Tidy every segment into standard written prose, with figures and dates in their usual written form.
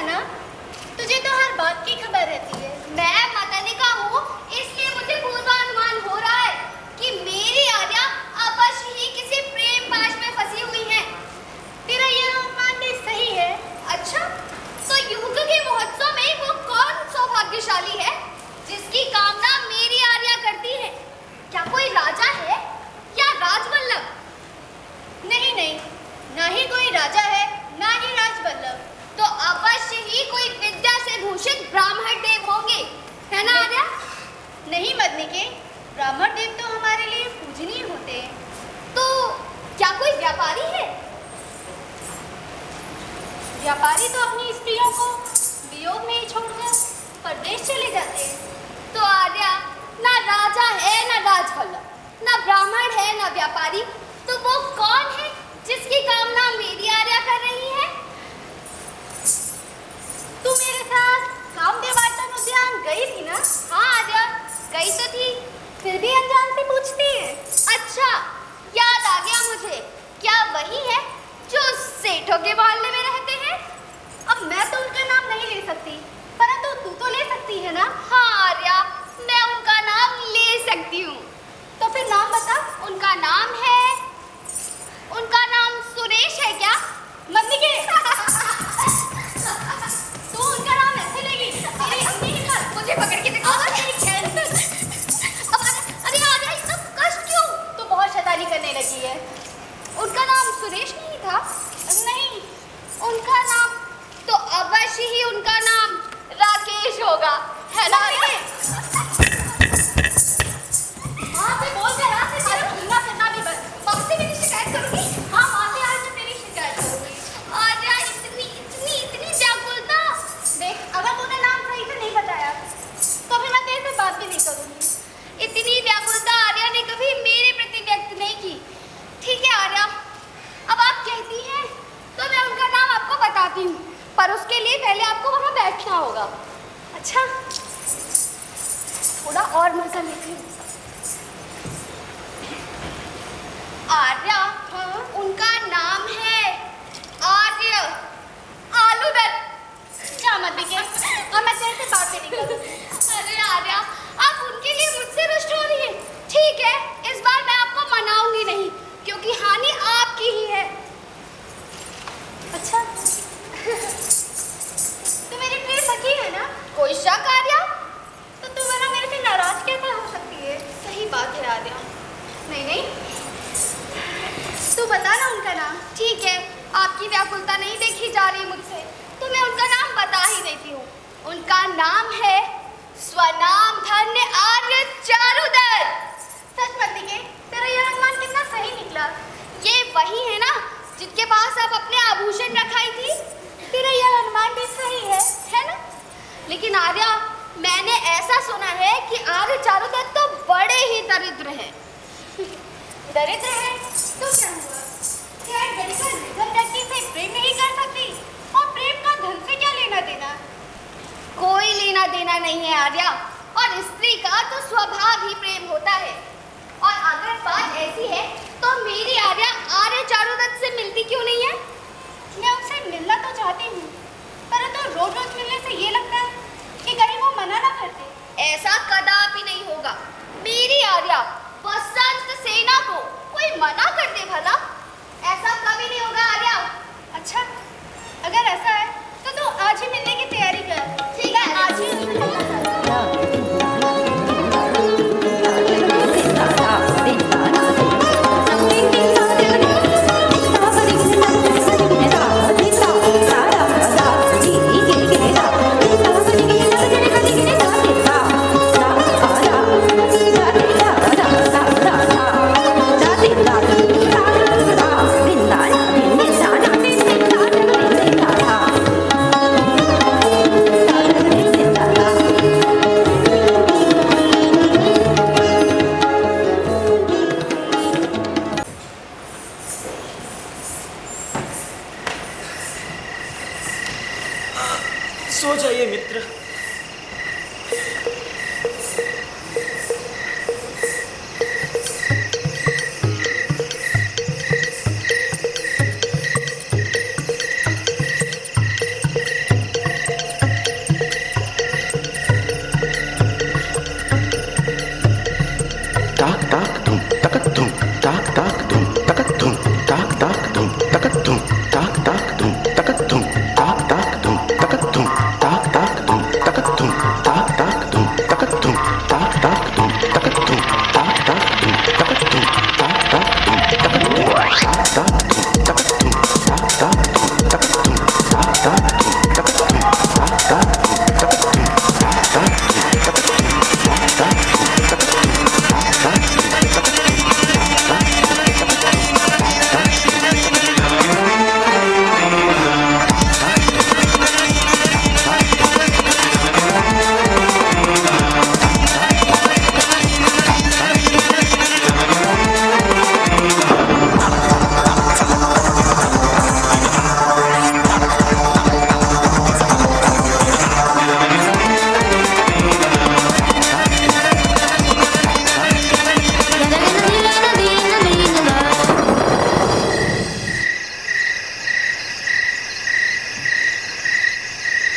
ना, तुझे तो हर बात की खबर रहती है। मैं मतनिका हूँ, इसलिए मुझे पूर्वानुमान हो रहा है कि मेरी आर्या अवश्य ही किसी प्रेम पाश में फंसी हुई है। तेरा यह अनुमान भी सही है। अच्छा, तो युग के महोत्सव में वो कौन सौभाग्यशाली है जिसकी कामना मेरी आर्या करती है? क्या कोई राजा है या राजवल्लभ? नहीं नहीं, ना ही कोई राजा है, ना ही राजवल्लभ। तो अवश्य ही कोई विद्या से भूषित ब्राह्मण देव होंगे, है ना आर्या? नहीं मदनिके, ब्राह्मण देव तो हमारे लिए पूजनीय होते हैं। तो क्या कोई व्यापारी है? व्यापारी तो अपनी स्त्रियों को वियोग में ही छोड़कर परदेश चले जाते हैं। तो आर्या, ना राजा है ना राजवल्लभ, ना ब्राह्मण है ना व्यापारी, तो वो कौन है जिसकी कामना मेरी आर्या कर रही है? तू मेरे साथ कामदेवार्तन उद्यान गई थी ना? हाँ आर्या, गई तो थी। फिर भी अनजान से पूछती है। अच्छा, याद आ गया मुझे। क्या वही है जो सेठों के मोहल्ले में रहते हैं? अब मैं तो उनका नाम नहीं ले सकती, परंतु तू तो ले सकती है ना? हाँ आर्या, मैं उनका नाम ले सकती हूँ। तो फिर नाम बता। उनका नाम है, उनका नाम सुरेश है क्या? मदनिके, तू उनका नाम ऐसे लेगी? तेरी अपनी हिम्मत। मुझे पकड़ के दिखाओ। अरे आर्या, इतना कष्ट क्यों? तू बहुत शैतानी करने लगी है। उनका नाम सुरेश नहीं था? नहीं, उनका नाम तो अवश्य ही उनका नाम राकेश होगा, है ना? माँ से बोल कर आज से तेरा घूमना फिरना भी बंद। माँ से मेरी शिकायत करूंगी? हाँ, माँ से आज मैं तेरी शिकायत करूंगी। आर्या, इतनी व्याकुलता। देख, अगर तूने नाम सही से नहीं बताया तो फिर मैं तेरे से बात भी नहीं करूंगी। इतनी व्याकुलता आर्या ने कभी मेरे प्रति व्यक्त नहीं की। ठीक है आर्या, अब आप कहती हैं तो मैं उनका नाम आपको बताती हूँ, पर उसके लिए पहले आपको वहाँ बैठना होगा। अच्छा, थोड़ा और मजा लेती हूँ। आर्या, हाँ? उनका नाम है आर्य आलूदत्त। क्या मदनिके, और मैं तेरे से बात भी नहीं करूंगी। अरे आर्या, आप उनके लिए मुझसे रुष्ट हो रही है। ठीक है, इस बार मैं आपको मनाऊंगी नहीं, क्योंकि हानि आपकी ही है। अच्छा, तू मेरी प्रिय सखी है ना? कोई शक आर्या? तो तू वरना मेरे से नाराज कैसे हो सकती है? सही बात है आर्या। नहीं नहीं, तू बता ना उनका नाम। ठीक है, आपकी व्याकुलता नहीं देखी जा रही मुझसे, तो मैं उनका नाम बता ही देती हूँ। उनका नाम है स्वनाम धन्य आर्य चारुदत्त। सच मदनिके, तेरा यह अनुमान कितना सही निकला। ये वही है ना जिनके पास आप अपने आभूषण रखाई थी? तेरा यह अनुमान भी सही है ना? लेकिन आर्या, मैंने ऐसा सुना है कि आर्य चारुदत्त तो बड़े ही दरिद्र हैं। दरिद्र है तो क्या हुआ? क्या एक दरिद्र निर्धन व्यक्ति से प्रेम नहीं कर सकती? और प्रेम का धन से क्या लेना देना? कोई लेना देना नहीं है आर्या, और स्त्री का तो स्वभाव ही प्रेम होता है। और अगर बात ऐसी है तो मेरी आर्या आर्य चारुदत्त से मिलती क्यों नहीं है? मैं उनसे मिलना तो चाहती हूँ, परंतु रोज रोज मिलने से ये लगता है कि कहीं वो मना ना करते। ऐसा कदापि नहीं होगा। मेरी आर्या बसंत सेना को कोई मना कर दे भला? ऐसा कभी नहीं होगा आर्या। अच्छा, अगर ऐसा है तो तू आज ही मिलने की तैयारी कर। ठीक है, आज ही उनसे मिलना चाहती हूँ। सो जाइए मित्र।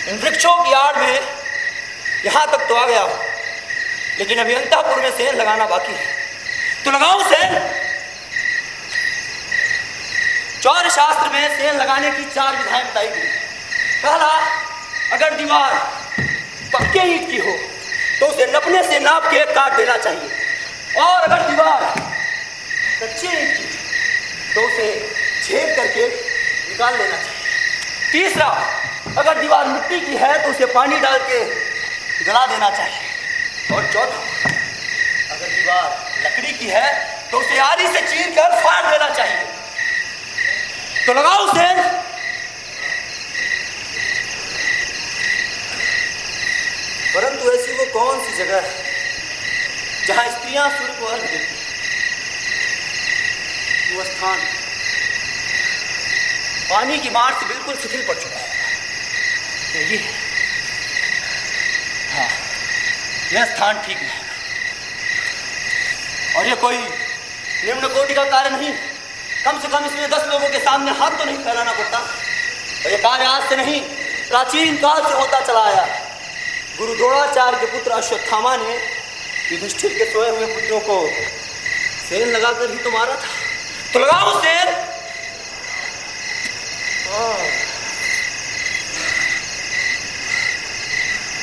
इन वृक्षों की आड़ में यहां तक तो आ गया हूं, लेकिन अभी अंतःपुर में सेन लगाना बाकी है। तो लगाऊं सेन? चौर शास्त्र में सेन लगाने की 4 विधाएं बताई गई। पहला, अगर दीवार पक्के ईंट की हो तो उसे नपने से नाप के काट देना चाहिए, और अगर दीवार कच्चे ईंट की तो उसे छेद करके निकाल लेना चाहिए। तीसरा, अगर दीवार मिट्टी की है तो उसे पानी डाल के गला देना चाहिए। और चौथा, अगर दीवार लकड़ी की है तो उसे आरी से चीर कर फाड़ देना चाहिए। तो लगाओ सेन। परंतु ऐसी वो कौन सी जगह है जहां स्त्रियां सूर्य को अर्घ देती हैं? वो स्थान पानी की मार से बिल्कुल शिथिल पड़ चुका है। ये हाँ, यह स्थान ठीक नहीं, और ये कोई निम्न कोटि का कार्य नहीं। कम से कम इसमें 10 लोगों के सामने हाथ तो नहीं फैलाना पड़ता। और ये कार्य आज से नहीं, प्राचीन काल से होता चला आया। गुरु द्रोणाचार्य के पुत्र अश्वत्थामा ने युधिष्ठिर के सोए हुए पुत्रों को सेन लगाकर ही तो मारा था। तो लगाओ सेन।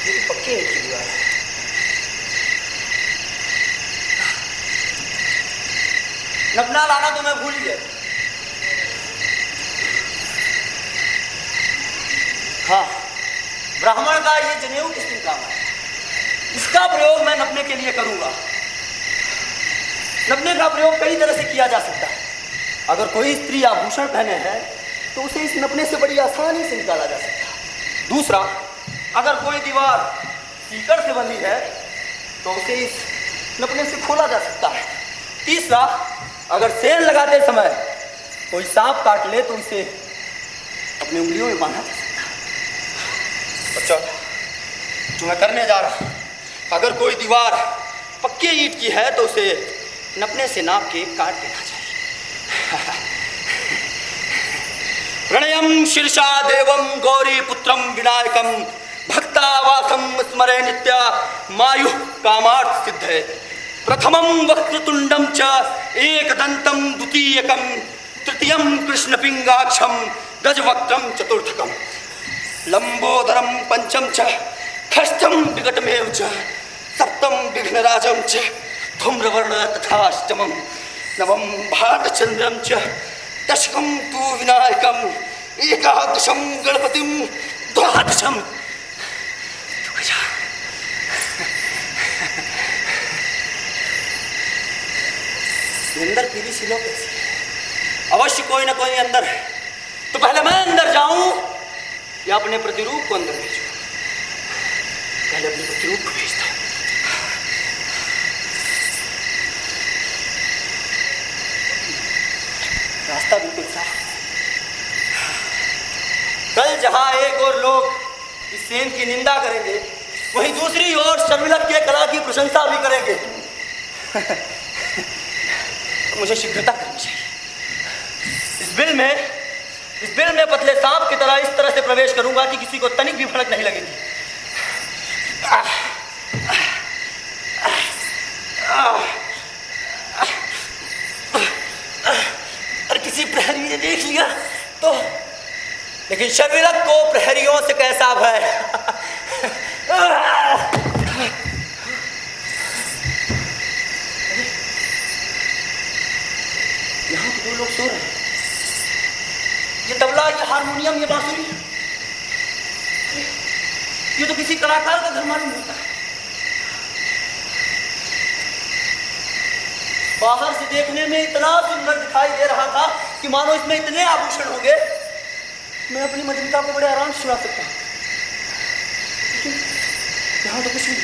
ये तो पक्की ईंट की दीवार है। नपना लाना तो मैं भूल गया। हाँ, ब्राह्मण का ये जनेऊ किस दिन काम है, इसका प्रयोग मैं नपने के लिए करूंगा। नपने का प्रयोग कई तरह से किया जा सकता है। अगर कोई स्त्री आभूषण पहने है तो उसे इस नपने से बड़ी आसानी से निकाला जा सकता है। दूसरा, अगर कोई दीवार सीकड़ से बंधी है तो उसे इस नपने से खोला जा सकता है। तीसरा, अगर सेन लगाते समय कोई सांप काट ले तो उसे अपनी उंगलियों में बांधा जा सकता है। और चौथा, जो मैं करने जा रहा हूं, अगर कोई दीवार पक्के ईंट की है तो उसे नपने से नाप के काट देना चाहिए। प्रणयम शीर्षा देवम गौरी पुत्रम विनायकम भक्तावासम स्मरे नित्या मायु कामार्थ सिद्धे। प्रथमं वक्रतुंडम च एकदंतम द्वितीयकम तृतीयम कृष्णपिंगाक्षम गजवक्त्रम चतुर्थकम लंबोदरम पंचम च खष्टम विकटमेव च सप्तम विघ्नराजम च धूम्रवर्ण तथाष्टमम नवम भालचंद्रम च दशकम तु विनायकम एकादशम गणपतिम द्वादशम। अंदर पीली सिलो कैसी है? अवश्य कोई ना कोई अंदर है। तो पहले मैं अंदर जाऊं या अपने प्रतिरूप को अंदर भेजूं? पहले अपने प्रतिरूप को भेजता हूं। रास्ता बिल्कुल साफ। कल जहां एक और लोग इस सेन की निंदा करेंगे, वहीं दूसरी ओर शर्मिलक के कला की प्रशंसा भी करेंगे। मुझे शीघ्रता करनी चाहिए। इस बिल में पतले सांप की तरह इस तरह से प्रवेश करूंगा कि किसी को तनिक भी भड़क नहीं लगेगी। और किसी प्रहरी ने देख लिया तो, लेकिन शर्मिलक को प्रहरियों से कैसा भय। यहाँ तो 2 लोग सो रहे हैं। ये तबला, ये हारमोनियम, ये बांसुरी, ये तो किसी कलाकार का घर मालूम होता है। बाहर से देखने में इतना सुंदर दिखाई दे रहा था कि मानो इसमें इतने आभूषण होंगे, मैं अपनी मजलिका को बड़े आराम से सुना सकता हूं। लेकिन यहाँ तो कुछ नहीं,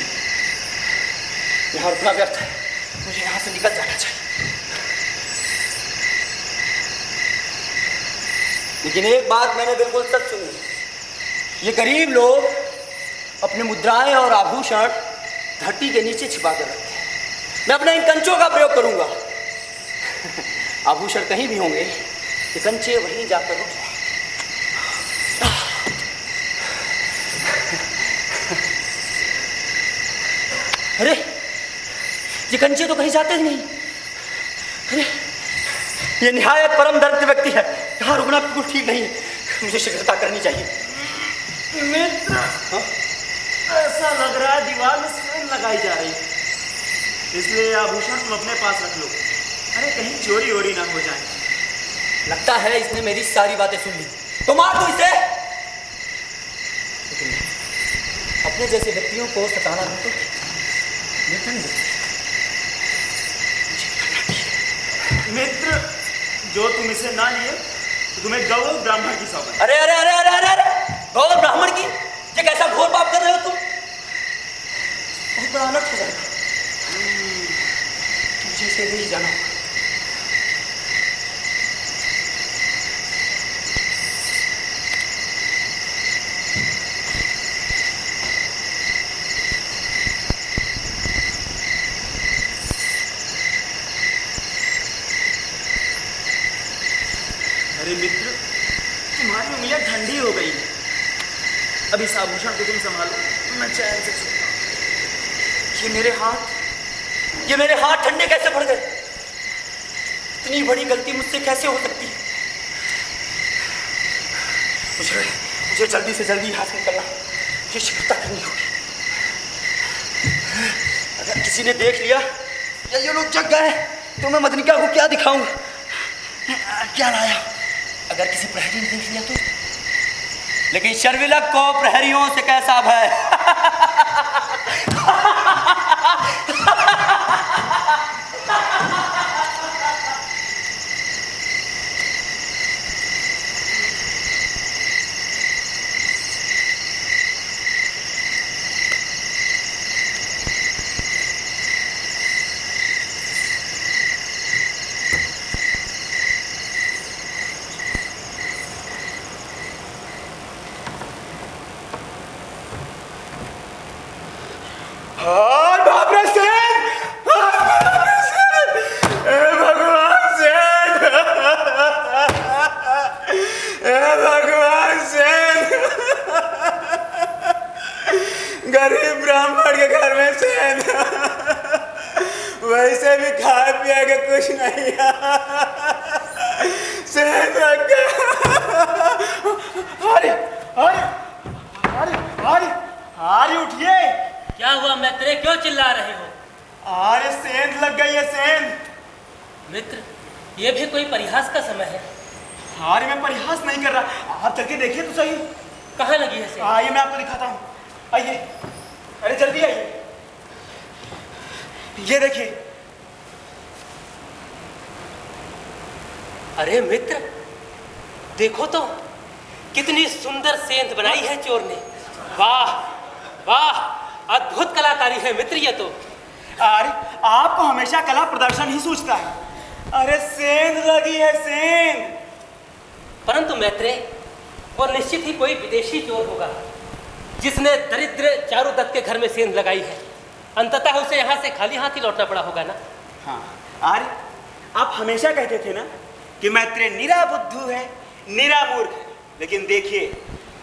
यहाँ रुकना व्यर्थ है। मुझे यहाँ से निकल जाना चाहिए। लेकिन एक बात मैंने बिल्कुल सच सुनी, ये गरीब लोग अपने मुद्राएं और आभूषण धरती के नीचे छिपा कर रखते हैं। मैं अपने इन कंचों का प्रयोग करूंगा। आभूषण कहीं भी होंगे, ये कंचे वहीं जाकर रुक जाएंगे। अरे ये कंचे तो कहीं जाते ही नहीं। अरे ये निहायत परम दर्द व्यक्ति है, यहाँ रुकना बिल्कुल ठीक नहीं है, मुझे शीघ्रता करनी चाहिए। मित्र, ऐसा लग रहा है दीवार में सेन लगाई जा रही है, इसलिए आभूषण तुम अपने पास रख लो। अरे कहीं चोरी वोरी ना हो जाए। लगता है इसने मेरी सारी बातें सुन ली, तो मार दो इसे। लेकिन अपने जैसे व्यक्तियों को सताना नहीं तो मित्र, जो तुम इसे ना लिए तो तुम्हें गौ ब्राह्मण की सौगंध। अरे अरे अरे अरे अरे अरे गौ ब्राह्मण की, ये कैसा घोर पाप कर रहे हो तुम? बहुत बड़ा अनर्थ हो जाएगा, मुझे इसे नहीं जाना। अरे मित्र, तुम्हारी उंगलियां ठंडी हो गई है, अब इस आभूषण को तुम संभालो, मैं चैन से सोता हूं। ये मेरे हाथ ठंडे कैसे पड़ गए? इतनी बड़ी गलती मुझसे कैसे हो सकती है? मुझे जल्दी से जल्दी यहाँ से निकलना, ये शीघ्रता करनी होगी। अगर किसी ने देख लिया या ये लोग जग गए तो मैं मदनिका को क्या दिखाऊंगा, क्या लाया। अगर किसी प्रहरी ने देख लिया तो, लेकिन शर्विलक को प्रहरियों से कैसा भय। गरीब ब्राह्मण के घर में सेन, वैसे भी खाए पिए के कुछ नहीं, सेन रख के। अरे अरे अरे अरे अरे उठिए। क्या हुआ मित्र, क्यों चिल्ला रहे हो? अरे सेंध लग गई है, सेंध। मित्र, ये भी कोई परिहास का समय है? अरे मैं परिहास नहीं कर रहा, आप चल के देखिए तो सही। कहाँ लगी है सेंध? आइए मैं आपको दिखाता हूँ, आइए। अरे जल्दी आइए, ये देखिए। अरे मित्र, देखो तो कितनी सुंदर सेंध बनाई है चोर ने। वाह वाह, अद्भुत कलाकारी है मित्र ये तो। अरे आपको हमेशा कला प्रदर्शन ही सूझता है। अरे सेंध लगी है, सेंध। परंतु मित्र, वो निश्चित ही कोई विदेशी चोर होगा जिसने दरिद्र चारुदत्त के घर में सेंध लगाई है। अंततः उसे यहाँ से खाली हाथ ही लौटना पड़ा होगा ना। हाँ, अरे आप हमेशा कहते थे ना कि मैत्रेय निरा बुद्धू है, निरा मूर्ख है, लेकिन देखिए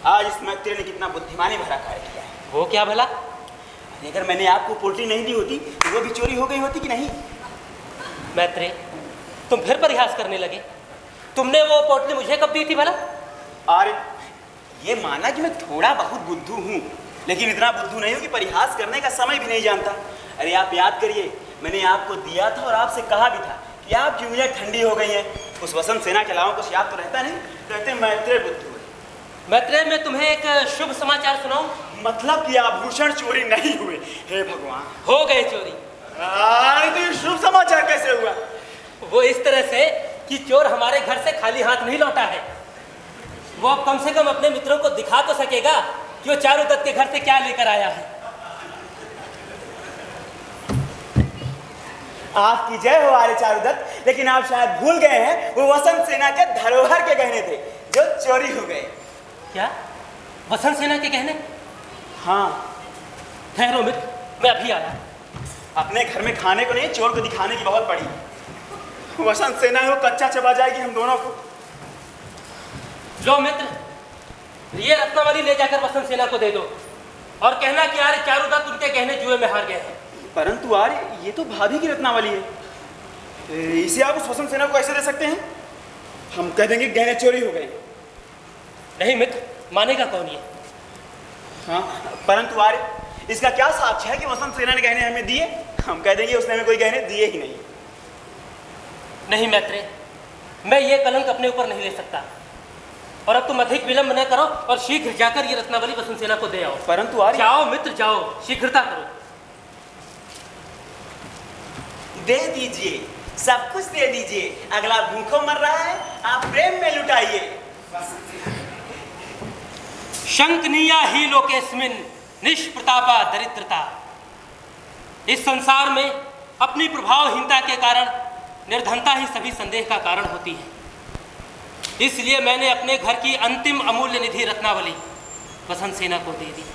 आज इस मैत्रेय ने कितना बुद्धिमानी भरा कार्य किया है। वो क्या भला? अगर मैंने आपको पोटली नहीं दी होती तो वो भी चोरी हो गई होती कि नहीं? मैत्रेय, तुम फिर परिहास करने लगे। तुमने वो पोटली मुझे कब दी थी भला? अरे ये माना कि मैं थोड़ा बहुत बुद्धू हूँ, लेकिन इतना बुद्धू नहीं हूँ कि परिहास करने का समय भी नहीं जानता। अरे आप याद करिए, मैंने आपको दिया था और आपसे कहा भी था कि आपकी उंगलियां ठंडी हो गई हैं। उस वसंत सेना के अलावा कुछ याद तो रहता नहीं, कहते मैत्रेय बुद्धू है। मैत्रेय, मैं तुम्हें एक शुभ समाचार सुनाऊं? मतलब कि आभूषण चोरी नहीं हुए? हे भगवान, हो गए चोरी। तो ये शुभ समाचार कैसे हुआ? वो इस तरह से कि चोर हमारे घर से खाली हाथ नहीं लौटा है। वो अब कम से कम अपने मित्रों को दिखा तो सकेगा कि वो चारुदत्त के घर से क्या लेकर आया है। आपकी जय हो आर्य चारुदत्त, लेकिन आप शायद भूल गए हैं वो वसंत सेना के धरोहर के गहने थे जो चोरी हो गए। क्या? वसंत सेना के गहने? हाँ। ठहरो मित्र, मैं अभी आया। अपने घर में खाने को नहीं, चोर को दिखाने की बहुत पड़ी। वसंत सेना है, वो कच्चा चबा जाएगी हम दोनों को। लो मित्र, ये रत्नावली ले जाकर वसंत सेना को दे दो और कहना कि यार चारुदत्त उनके गहने जुए में हार गए हैं। परंतु आर्य, ये तो भाभी की रत्नावली है, इसे आप उस वसंत सेना को ऐसे दे सकते हैं? हम कह देंगे गहने चोरी हो गए। नहीं मित्र, मानेगा कौन ये? हाँ, परंतु आर्य, इसका क्या साक्ष्य है कि वसंत सेना ने गहने हमें दिए? हम कह देंगे उसने हमें कोई गहने दिए ही नहीं। नहीं मैत्रेय, मैं ये कलंक अपने ऊपर नहीं ले सकता, और अब तुम अधिक विलंब न करो और शीघ्र जाकर ये रत्नावली वसंत सेना को दे आओ। परंतु आर्य, जाओ मित्र जाओ, शीघ्रता करो। दे दीजिए, सब कुछ दे दीजिए। अगला भूखों मर रहा है, आप प्रेम में लुटाइए। शंकनीया ही लोकेस्मिन निष्प्रतापा दरिद्रता। इस संसार में अपनी प्रभावहीनता के कारण निर्धनता ही सभी संदेह का कारण होती है। इसलिए मैंने अपने घर की अंतिम अमूल्य निधि रत्नावली वसंत सेना को दे दी।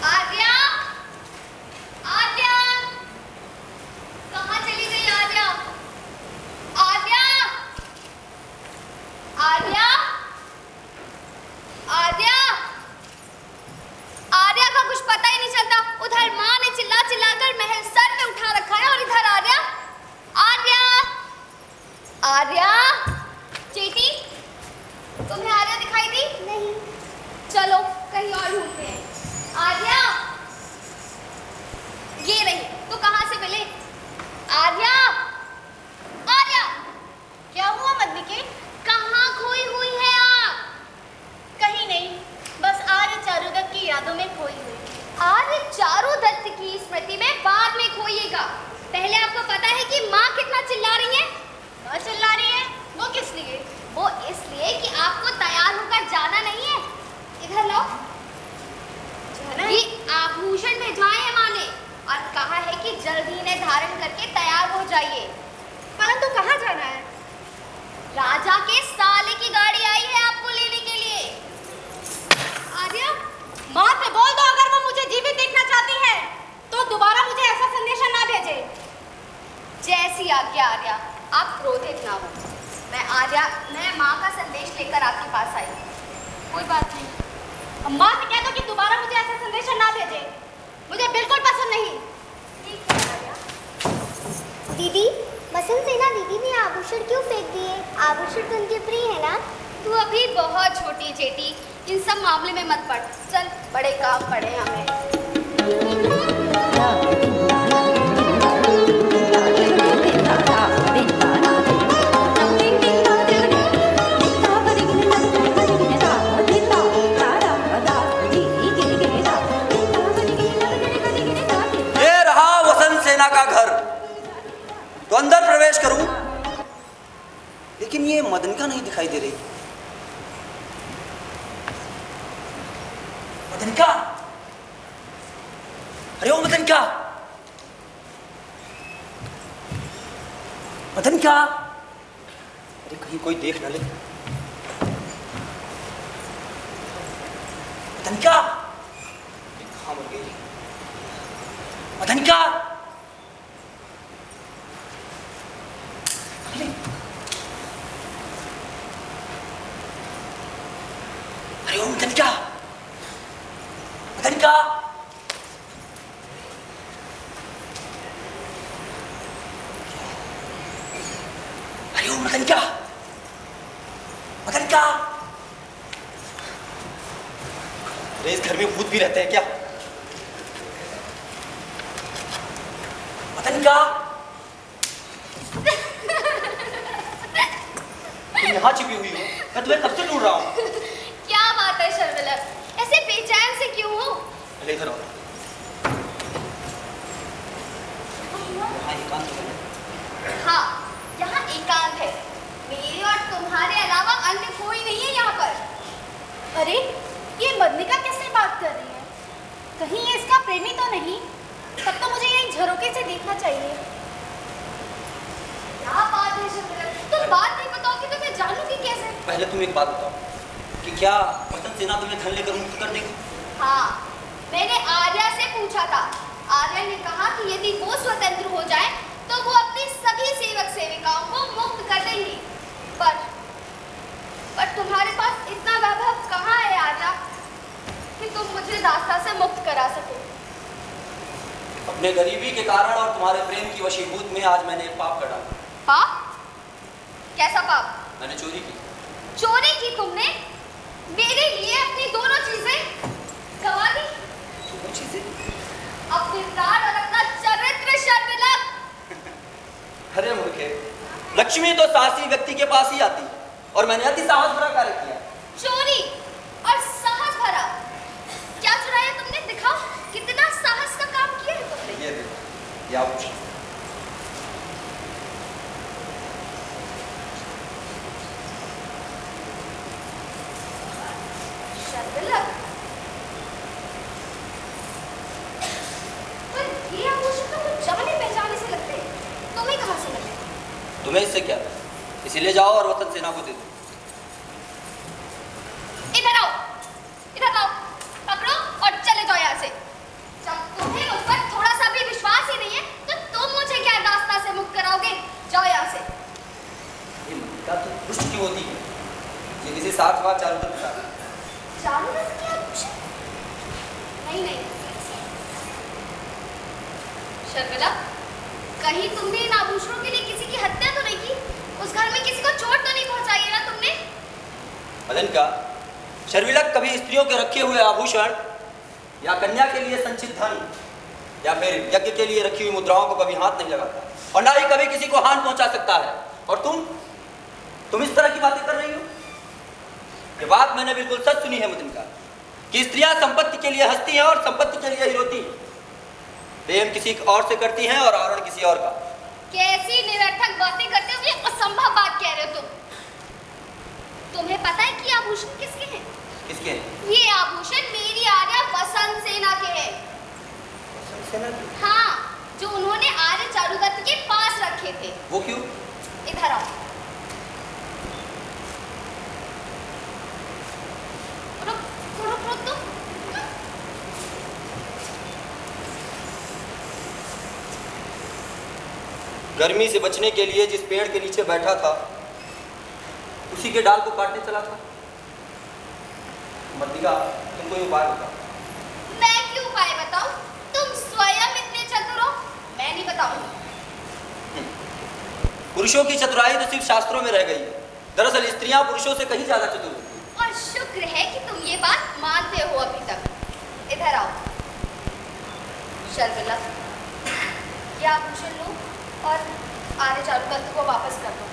आर्या, आर्या, कहाँ चली गई आर्या? आर्या, आर्या, आर्या, आर्या का कुछ पता ही नहीं चलता। उधर माँ ने चिल्ला चिल्लाकर महल सर पे उठा रखा है, और इधर आर्या, आर्या, आर्या, चेटी, तुम्हें आर्या दिखाई दी? नहीं। चलो कहीं और ढूंढते हैं। आर्या, ये रही। तो कहाँ से मिले? आर्या, आर्या, क्या हुआ मदनिके? कहाँ खोई हुई है आप? कहीं नहीं, बस आर्य चारुदत्त की यादों में खोई हुई। आर्य चारुदत्त की स्मृति में बाद में खोइएगा। पहले आपको पता है कि माँ कितना चिल्ला रही है? माँ चिल्ला रही है? वो किस लिए? वो इसलिए कि आपको तैयार होकर जाना नहीं है। इधर लो। जाना ये है? आभूषण भिजवाए हैं माँ ने, और कहा है कि जल्दी इन्हें धारण करके तैयार हो जाइए। परंतु कहाँ जाना है? राजा के साले की गाड़ी आई है आपको लेने के लिए। आर्या, माँ से बोल दो अगर वो मुझे जीवित देखना चाहती है तो दोबारा मुझे ऐसा संदेशा ना भेजे। जैसी आज्ञा आर्या, आप क्रोधित ना हो। मैं माँ का संदेश लेकर आपके पास आई। कोई बात नहीं, अब माँ से कह दो कि दोबारा मुझे ऐसा संदेशा ना भेजे। मुझे बिल्कुल पसंद नहीं। ठीक है आर्या। दीदी, वसंत सेना दीदी ने आभूषण क्यों फेंक दिए? आभूषण तो उनके प्रिय है ना? तू अभी बहुत छोटी चेटी, इन सब मामले में मत पड़। चल, बड़े काम पड़े हमें। ये रहा वसंत सेना का घर। तो अंदर प्रवेश करूं, लेकिन ये मदनिका नहीं दिखाई दे रही। मदनिका, अरे ओ मदनिका, मदनिका, अरे कहीं कोई देख न ले। मदनिका, अरे कहाँ मर गई? मदनिका, अरे अरे ओ मदनिका, मदनिका, अरे ओ मदनिका, मदनिका, अरे इस घर में भूत भी रहते हैं क्या? मदनिका, तुम यहाँ छिपी हुई हो, मैं तुम्हें कब से ढूंढ रहा हूँ। क्या बात है शर्मिला, ऐसे बेचैन से क्यों हो? अरे इधर आओ। यहाँ एकांत है। हाँ, यहाँ एकांत है। मेरे और तुम्हारे अलावा अन्य कोई नहीं है यहाँ पर। अरे, ये मदनिका किससे बात कर रही है? कहीं ये इसका प्रेमी तो नहीं? तब तो मुझे यही झरोके से देखना चाहिए। क्या बात है शर्मिला, तुम बात नहीं बताओगे तो मैं जानूंगी कैसे? पहले तुम एक बात बताओ कि क्या वसंत सेना तुम्हें घर लेकर मुक्त कर देगी? हाँ, मैंने आर्या से पूछा था। आर्या ने कहा कि यदि वो स्वतंत्र हो जाए तो वो अपनी सभी सेवक सेविकाओं को मुक्त कर देंगी। पर तुम्हारे पास इतना दास्ता से मुक्त करा सकूं। अपने गरीबी के कारण और तुम्हारे प्रेम की वशीभूत में आज मैंने एक पाप करा। पाप? कैसा पाप? मैंने चोरी की। चोरी की तुमने? मेरे लिए अपनी दोनों चीजें गवा दी। दोनों चीजें? अपने प्राण और अपना चरित्र शर्मिलक। अरे मूर्खे, लक्ष्मी तो साहसी व्यक्ति के पास ही आती और मैंने अति साहस भरा कार्य किया। चोरी और साहस भरा? क्या चुराया तुमने? दिखाओ कितना साहस का काम किया है तुमने। ये देखो, ये आभूषण। शर्मिलक, पर ये आभूषण तो मुझे जाने पहचाने से लगते हैं। तुम्हें कहाँ से मिले? तुम्हें इससे क्या? इसीलिए जाओ और वतन सेना को दे दो। इधर आओ, इधर आओ, पकड़ो और चले जाओ यहाँ से। जब तुम्हें मुझ पर थोड़ा सा भी विश्वास ही नहीं है तो तुम मुझे क्या दास्ता से मुक्त कराओगे? जाओ यहाँ से। ये मल्लिका तो दुष्ट क्यों होती है? ये किसी साठ बार चारों तरफ बता। चारों तरफ क्या आभूषण? नहीं, शर्मिला, कहीं तुमने इन आभूषणों के लिए किसी की हत्या तो नहीं की? उस घर में किसी को चोट तो नहीं पहुंचाई है ना तुमने? मदनिका, शर्मिला कभी स्त्रियों के रखे हुए आभूषण या कन्या के लिए संचित धन या फिर यज्ञ के लिए रखी हुई मुद्राओं को कभी हाथ नहीं लगाता और ना ही कभी किसी को हानि पहुंचा सकता है। और तुम इस तरह की बातें कर रही हो? ये बात मैंने बिल्कुल सच सुनी है मदनिका, कि स्त्रियां संपत्ति के लिए हंसती हैं और संपत्ति के लिए ही रोती हैं। प्रेम किसी और से करती हैं और आवरण किसी और का। कैसी निरर्थक बातें करते हुए असंभव बात कह रहे हो तुम। तुम्हें पता है कि ये आभूषण किसके हैं? किसके हैं? ये आभूषण मेरी आर्या वसंत सेना के हैं। हाँ, जो उन्होंने आर्य चारुदत्त के पास रखे थे। वो क्यों? इधर आओ। रुक तुम। गर्मी से बचने के लिए जिस पेड़ के नीचे बैठा था उसी के डाल को काटने चला था। मल्लिका, तुम कोई उपाय बताओ। मैं क्यों उपाय बताऊं? तुम स्वयं इतने चतुर हो, मैं नहीं बताऊंगी। पुरुषों की चतुराई तो सिर्फ शास्त्रों में रह गई है। दरअसल स्त्रियां पुरुषों से कहीं ज्यादा चतुर होती हैं। और शुक्र है कि तुम ये बात मानते हो अभी तक। इधर आओ। शर्मिला, ये आभूषण लो और आर्य चारुदत्त को वापस कर दो।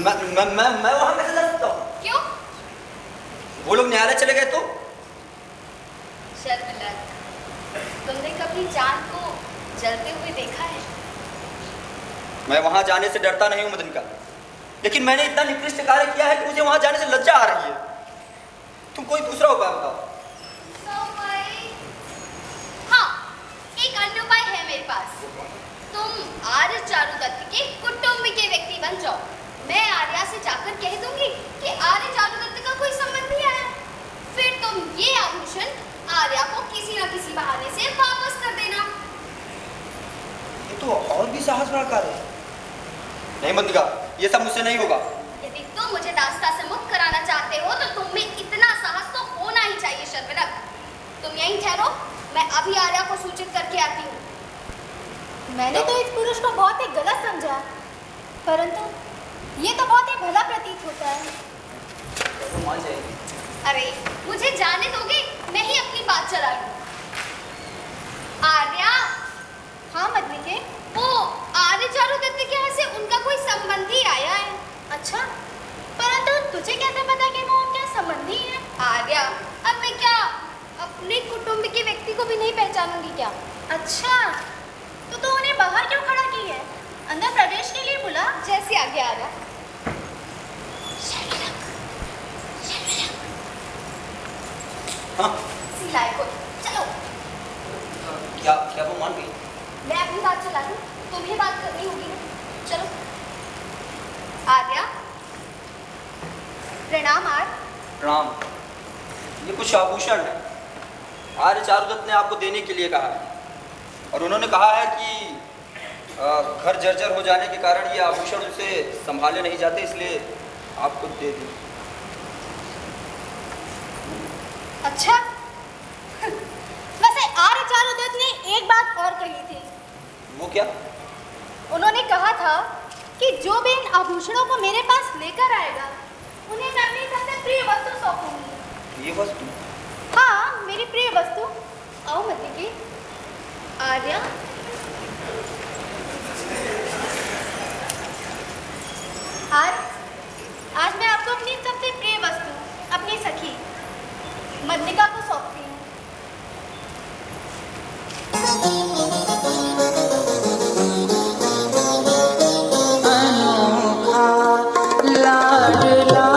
मैं वहां कैसे जा सकता हूँ? क्यों? वो लोग न्यायालय चले गए तो? शर्मिला, तुमने कभी चांद को जलते हुए देखा है? मैं वहां जाने से डरता नहीं हूँ मदनिका, लेकिन मैंने इतना निकृष्ट कार्य किया है कि मुझे वहां जाने से लज्जा आ रही है। तुम कोई दूसरा उपाय बताओ। हाँ, एक अन्य उपाय है मेरे पास। तुम आर्य चारुदत्त के कुटुंब के व्यक्ति बन जाओ। मैं आर्या से जाकर कह दूंगी कि आर्य चारुदत्त का कोई संबंधी आया। फिर तुम ये आभूषण आर्या को किसी न किसी बहाने से वापस कर देना। ये तो और भी साहस भरा कार्य है। नहीं मदनिका, ये सब मुझसे नहीं होगा। यदि तुम मुझे दास्ता से मुक्त कराना चाहते हो तो तुम में इतना साहस तो होना ही चाहिए। शर्मिला, तुम यहीं ठहरो, मैं अभी आर्या को सूचित करके आती हूँ। मैंने तो इस पुरुष को बहुत ही गलत समझा, परंतु ये तो बहुत ही भला प्रतीत होता है। तो मान जाएगी। अरे मुझे जाने दोगे? मैं ही अपनी बात चला लूं। आर्या। हाँ मदनिके। वो आर्य चारुदत्त के यहाँ से उनका कोई संबंधी आया है। अच्छा, परंतु तुझे कैसे पता कि वो क्या संबंधी है? आर्या, अब मैं क्या अपने कुटुंब के व्यक्ति को भी नहीं पहचानूंगी क्या? अच्छा, तो उन्हें बाहर क्यों खड़ा की है? अंदर प्रवेश के लिए बुला। जैसे आगे आ रहा। हाँ, सिलाई को चलो। क्या क्या वो मान गई? मैं अपनी बात चला लूं, तुम्हें बात करनी होगी ना। चलो। आर्या, प्रणाम। प्रणाम। ये कुछ आभूषण है, आर्य चारुदत्त ने आपको देने के लिए कहा है और उन्होंने कहा है कि घर जर्जर हो जाने के कारण ये आभूषण उसे संभाले नहीं जाते, इसलिए आपको दे दूं। अच्छा, आर्य चारुदत्त ने एक बात और कही थी। वो क्या? उन्होंने कहा था कि जो भी इन आभूषणों को मेरे पास लेकर आएगा उन्हें मैं अपनी सबसे प्रिय वस्तु सौंपूंगी। ये वस्तु? हाँ, मेरी प्रिय वस्तु। आओ मती की। आर्या, आज मैं आपको अपनी सबसे प्रिय वस्तु, अपनी सखी मद्रिका को सौंपती हूँ। लाडला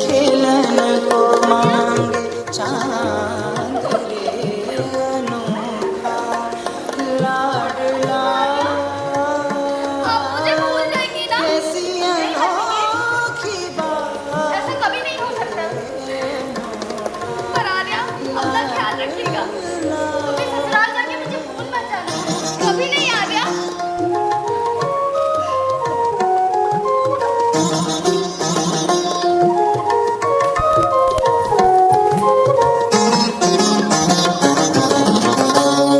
खेलन को मांगे चांद रे, अनोखा लाडला आप मुझे भूल जाएंगी ना? कैसी अनोखी बात। ऐसा कभी नहीं हो सकता। पर आर्या, अपना ख्याल रखिएगा। तुम्हें ससुराल जाके मुझे भूल मत जाना। कभी नहीं आर्या।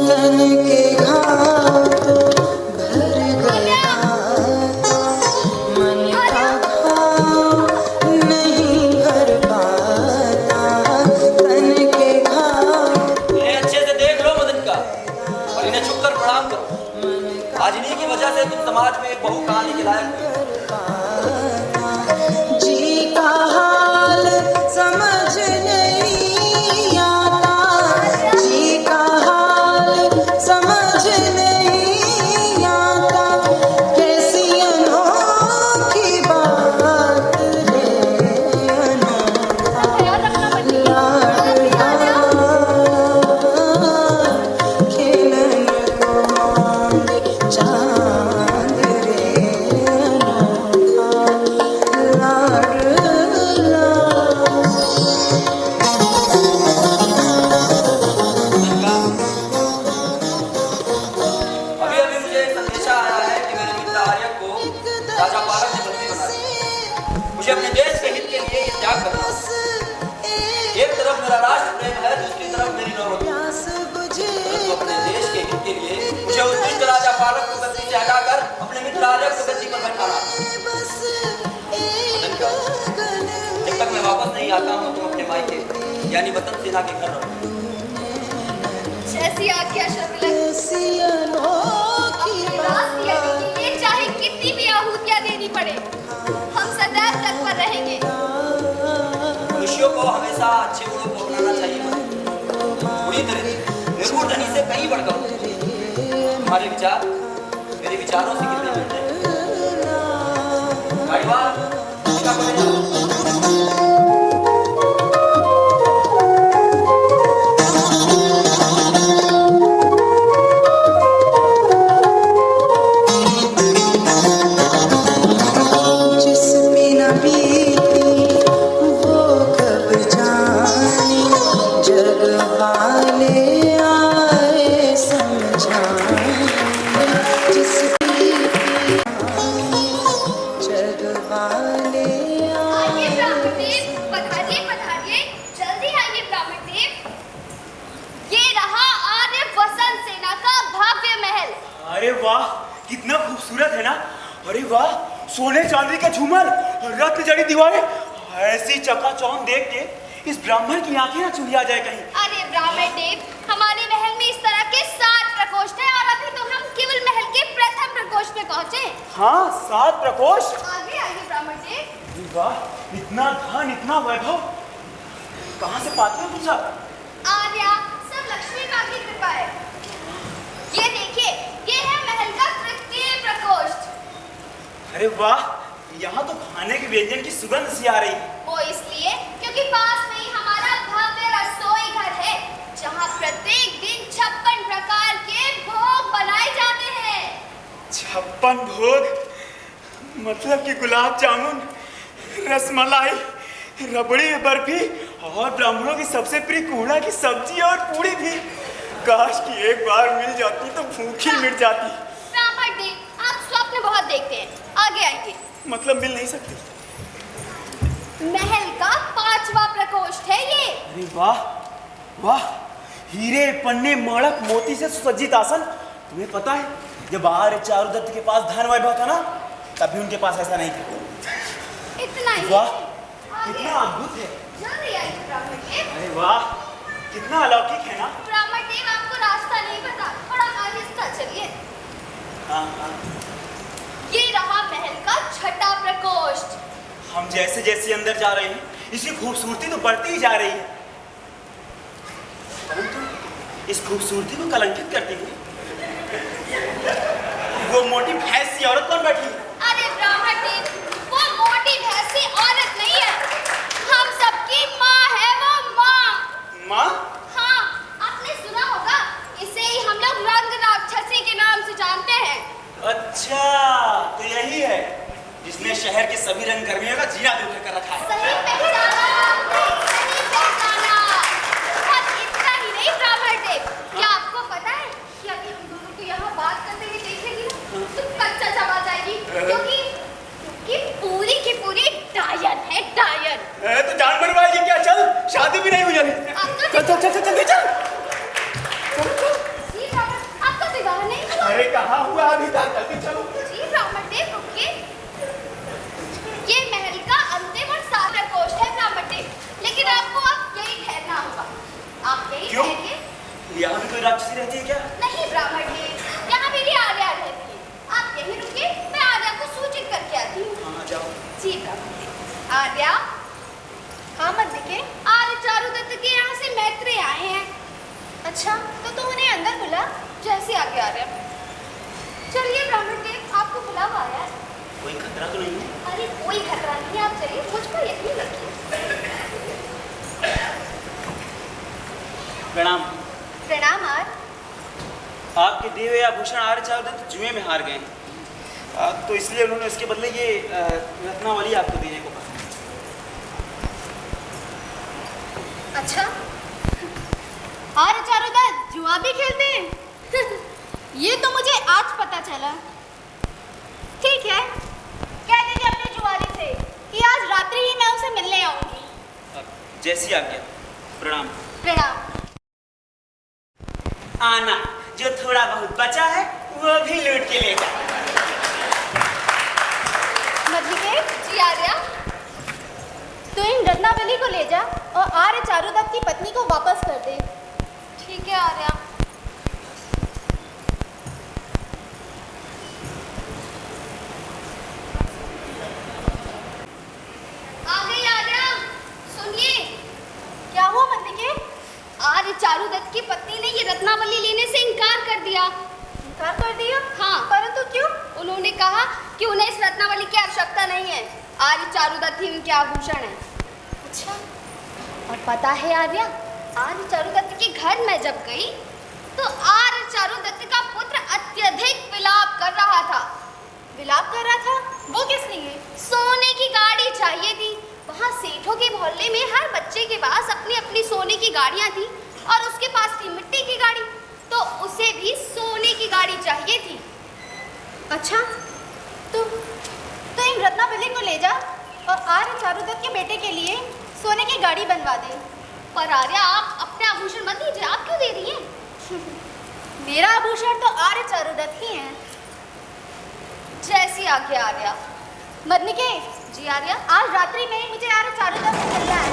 तन के घाव भर गया, मन का घाव नहीं भर पाता। तन के घाव इन्हें अच्छे से देख लो मदनिका, और इन्हें झुक कर प्रणाम करो। आज इन्हीं की वजह से तुम समाज में एक बहू कहानी के लायक हुई। जी का हाल समझ नहीं आता, जी का हाल समझ नहीं आता। कैसी अनोखी बात है, अनोखा ख्याल रखना मत। लाडला खेलन को मांगे चांद रे, अनोखा लाडला। अभी अभी मुझे एक संदेशा आया है कि मेरे मित्र आर्य को राजा पारक ने बंदी बना दिया। मुझे अपने देश के हित के लिए ये त्याग करना है। एक तरफ मेरा राष्ट्र प्रेम है, दूसरी तरफ मेरी नौबत। प्यास बुझे तो अपने देश के हित के लिए मुझे उस दुष्ट राजा पालक को गद्दी से हटाकर अपने मित्र आर्य को गद्दी पर बैठाना है। बस मदनिका, जब तक मैं वापस नहीं आता हूँ तुम अपने मायके यानी वतन सेना के घर रहो। जैसी आज्ञा शर्मिला। कैसी अनोखी अपने राष्ट्रीय हित के लिए चाहे कितनी भी आहुतियां देनी पड़े, हम सदैव तत्पर रहेंगे। मनुष्यों को हमेशा अच्छे गुणों को अपनाना चाहिए। बुरी दरिद्र निर्गुण धनी से कहीं बढ़कर हमारे विचार मेरे विचारों से कितने मिलते हैं। गाड़ीवाल, मदनिका को ले जाओ। जिस बिना बीती वो कब जाने, जग वाले आए समझाने। जिस बीती जग वाले आइए आए ब्राह्मण देव, पधारिए पधारिए, जल्दी आइए ब्राह्मण देव। ये रहा आर्य वसंत सेना का भव्य महल। अरे वाह, कितना खूबसूरत है ना। अरे वाह, सोने चांदी के झूमर और रत्न जड़ी दीवारें। ऐसी चकाचौंध देख के इस ब्राह्मण की आंखें ना चुलिया जाए कहीं। अरे ब्राह्मण देव, हमारे महल में इस तरह के 7 प्रकोष्ठ हैं और अभी तो हम केवल महल के प्रथम प्रकोष्ठ में पहुंचे। हाँ, 7 प्रकोष्ठ। आगे आइए ब्राह्मण देव। अरे वाह, इतना धन, इतना वैभव कहाँ से पाते हो तुम सब? आर्या, सब लक्ष्मी माँ की कृपा है। ये देखिए, ये है महल का तृतीय प्रकोष्ठ। अरे वाह, यहाँ तो खाने के व्यंजन की सुगंध सी आ रही है। वो इसलिए क्योंकि पास में ही हमारा भव्य रसोई घर है, जहाँ प्रत्येक दिन 56 प्रकार के भोग बनाए जाते हैं। 56 भोग? मतलब कि गुलाब जामुन, रसमलाई, रबड़ी, बर्फी और ब्राह्मणों की सबसे प्रिय कोहड़ा की सब्जी और पूरी भी। काश कि एक बार मिल जाती तो भूखी मिट जाती। ब्राह्मण देव, आप स्वप्न बहुत देखते हैं। आगे आइए। मतलब मिल नहीं सकती। महल का 5वां प्रकोष्ठ है ये। अरे वाह, वाह, हीरे पन्ने माणक मोती से सुसज्जित आसन। तुम्हें पता है जब आर्य चारुदत्त के पास धन वैभव था ना, तभी उनके पास ऐसा नहीं था। इतना ही। वाह, आगे। कितना अद्भुत है। जल्दी आइए ब्राह्मण देव। अरे वाह, कितना अलौकिक है ना। ब्राह्मण देव, आपको रास्ता नहीं पता, थोड़ा आहिस्ता चलिए। हाँ हाँ। ये रहा महल का छठा प्रकोष्ठ। हम जैसे जैसे अंदर जा रहे हैं, इसकी खूबसूरती तो बढ़ती ही जा रही है, परंतु इस खूबसूरती को कलंकित करती हुई वो मोटी भैंस सी औरत कौन बैठी है? अरे ब्राह्मण देव, वो मोटी भैंसी औरत नहीं है, हम सबकी माँ है वो माँ। माँ? हाँ, आपने सुना होगा, इसे ही हम लोग रंग राक्षसी के नाम से जानते हैं। अच्छा, तो यही है जिसने शहर के सभी रंग गर्मियों का जीना दूर कर रखा है। सही पहचाना आपने, सही पहचाना। और इतना ही नहीं ब्राह्मण देव, क्या आपको पता है कि अभी हम दोनों को यहाँ बात करते हुए देखेंगे ना, तो कच्चा चबा जाएगी, क्योंकि पूरी की पूरी डायन है, डायन। तो जान मरवाएगी क्या? चल, शादी भी नहीं हुई अभी। आपका चल चल चल चल चल। जी ब्राह्मण, आपका विवाह नहीं हुआ? अरे कहाँ हुआ अभी तक? जल्दी चलो। जी ब्राह्मण देव, रुकिए। ये महल का अंतिम और सातवां प्रकोष्ठ है ब्राह्मण देव, लेकिन आपको अब यही ठहरना होगा। आप यही क्यों? ठहरिए। यहाँ भी कोई राक्षसी रहती है क्या? नहीं ब्राह्मण देव, यहाँ मेरी आर्या रहती है। आप यहीं रुकिए, मैं आर्या को सूचित करके आती हूँ। हाँ जाओ। जी ब्राह्मण देव। आर्या। हाँ मल्लिके। आर्य चारुदत्त के यहाँ से मैत्री आए हैं। अच्छा, तो उन्हें अंदर बुला। जैसे आगे आर्या। चलिए ब्राह्मण देव, आपको बुलावा आया है। कोई खतरा तो नहीं है? अरे कोई खतरा नहीं है, आप चलिए, मुझ पर यकीन रखिए। प्रणाम। प्रणाम आर्य। आपके दिए हुए आभूषण आर्य चारुदत्त जुए में हार गए, तो इसलिए उन्होंने इसके बदले ये रत्नावली आपको देने को कहा। अच्छा, आर्य चारुदत्त जुआ भी खेलते हैं? ये तो मुझे आज पता चला। ठीक है, कह दीजिए अपने जुआरी से कि आज रात्रि ही मैं उसे मिलने आऊंगी। जैसी आज्ञा। प्रणाम। प्रणाम। आना, जो थोड़ा बहुत बचा है वो भी लूट के ले जा। मधुके। जी आर्या। तो इन रत्नावली को ले जा और आर्य चारुदत्त की पत्नी को वापस कर दे। ठीक है आर्या। आ गई आर्या। सुनिए। क्या हुआ मधुके? आर्य चारुदत्त की पत्नी ने ये रत्नावली लेने से इनकार कर दिया। इनकार कर दिया? हाँ। परंतु क्यों? उन्होंने कहा कि उन्हें इस रत्नावली की आवश्यकता नहीं है, आर्य चारुदत्त ही उनके आभूषण है। अच्छा, और पता है आर्या, आर्य चारुदत्त के घर में जब गई तो आर्य चारुदत्त का पुत्र अत्यधिक विलाप कर रहा था। विलाप कर रहा था? वो किस लिए? सोने की गाड़ी चाहिए थी। वहाँ सेठों के मोहल्ले में हर बच्चे के पास अपनी अपनी सोने की गाड़ियाँ थी और उसके पास थी मिट्टी की गाड़ी, तो उसे भी सोने की गाड़ी चाहिए थी। अच्छा, तो इन रत्नावली को ले जा और आर्य चारुदत्त के बेटे के लिए सोने की गाड़ी बनवा दे। पर आर्या, आप अपने आभूषण मत दीजिए, आप क्यों दे रही हैं? मेरा आभूषण तो आर्य चारुदत्त ही है। जैसी आज्ञा आर्या। मदनिके। जी आर्या। आज रात्रि में ही मुझे आर्य चारुदत्त से मिलना है,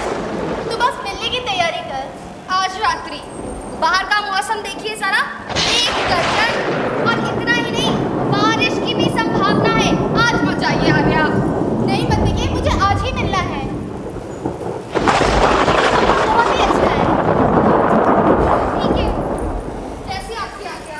तो बस मिलने की तैयारी कर। आज रात्रि? बाहर का मौसम देखिए जरा, एक गर्जन, और इतना ही नहीं, बारिश की भी संभावना है। आज मत जाइए आर्या। नहीं मदनिके, मुझे आज ही मिलना है। बहुत ही अच्छा है। ठीक है, जैसी आपकी आज्ञा।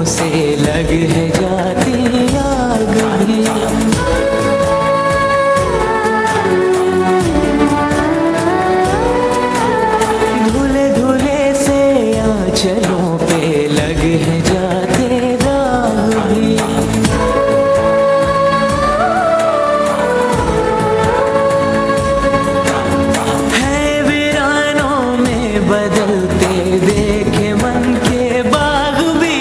से लग है जाती आग भी। धुले धुले से आंचलों पे लग है जाते दाग भी। है वीरानों में बदलते देखे मन के बाग भी।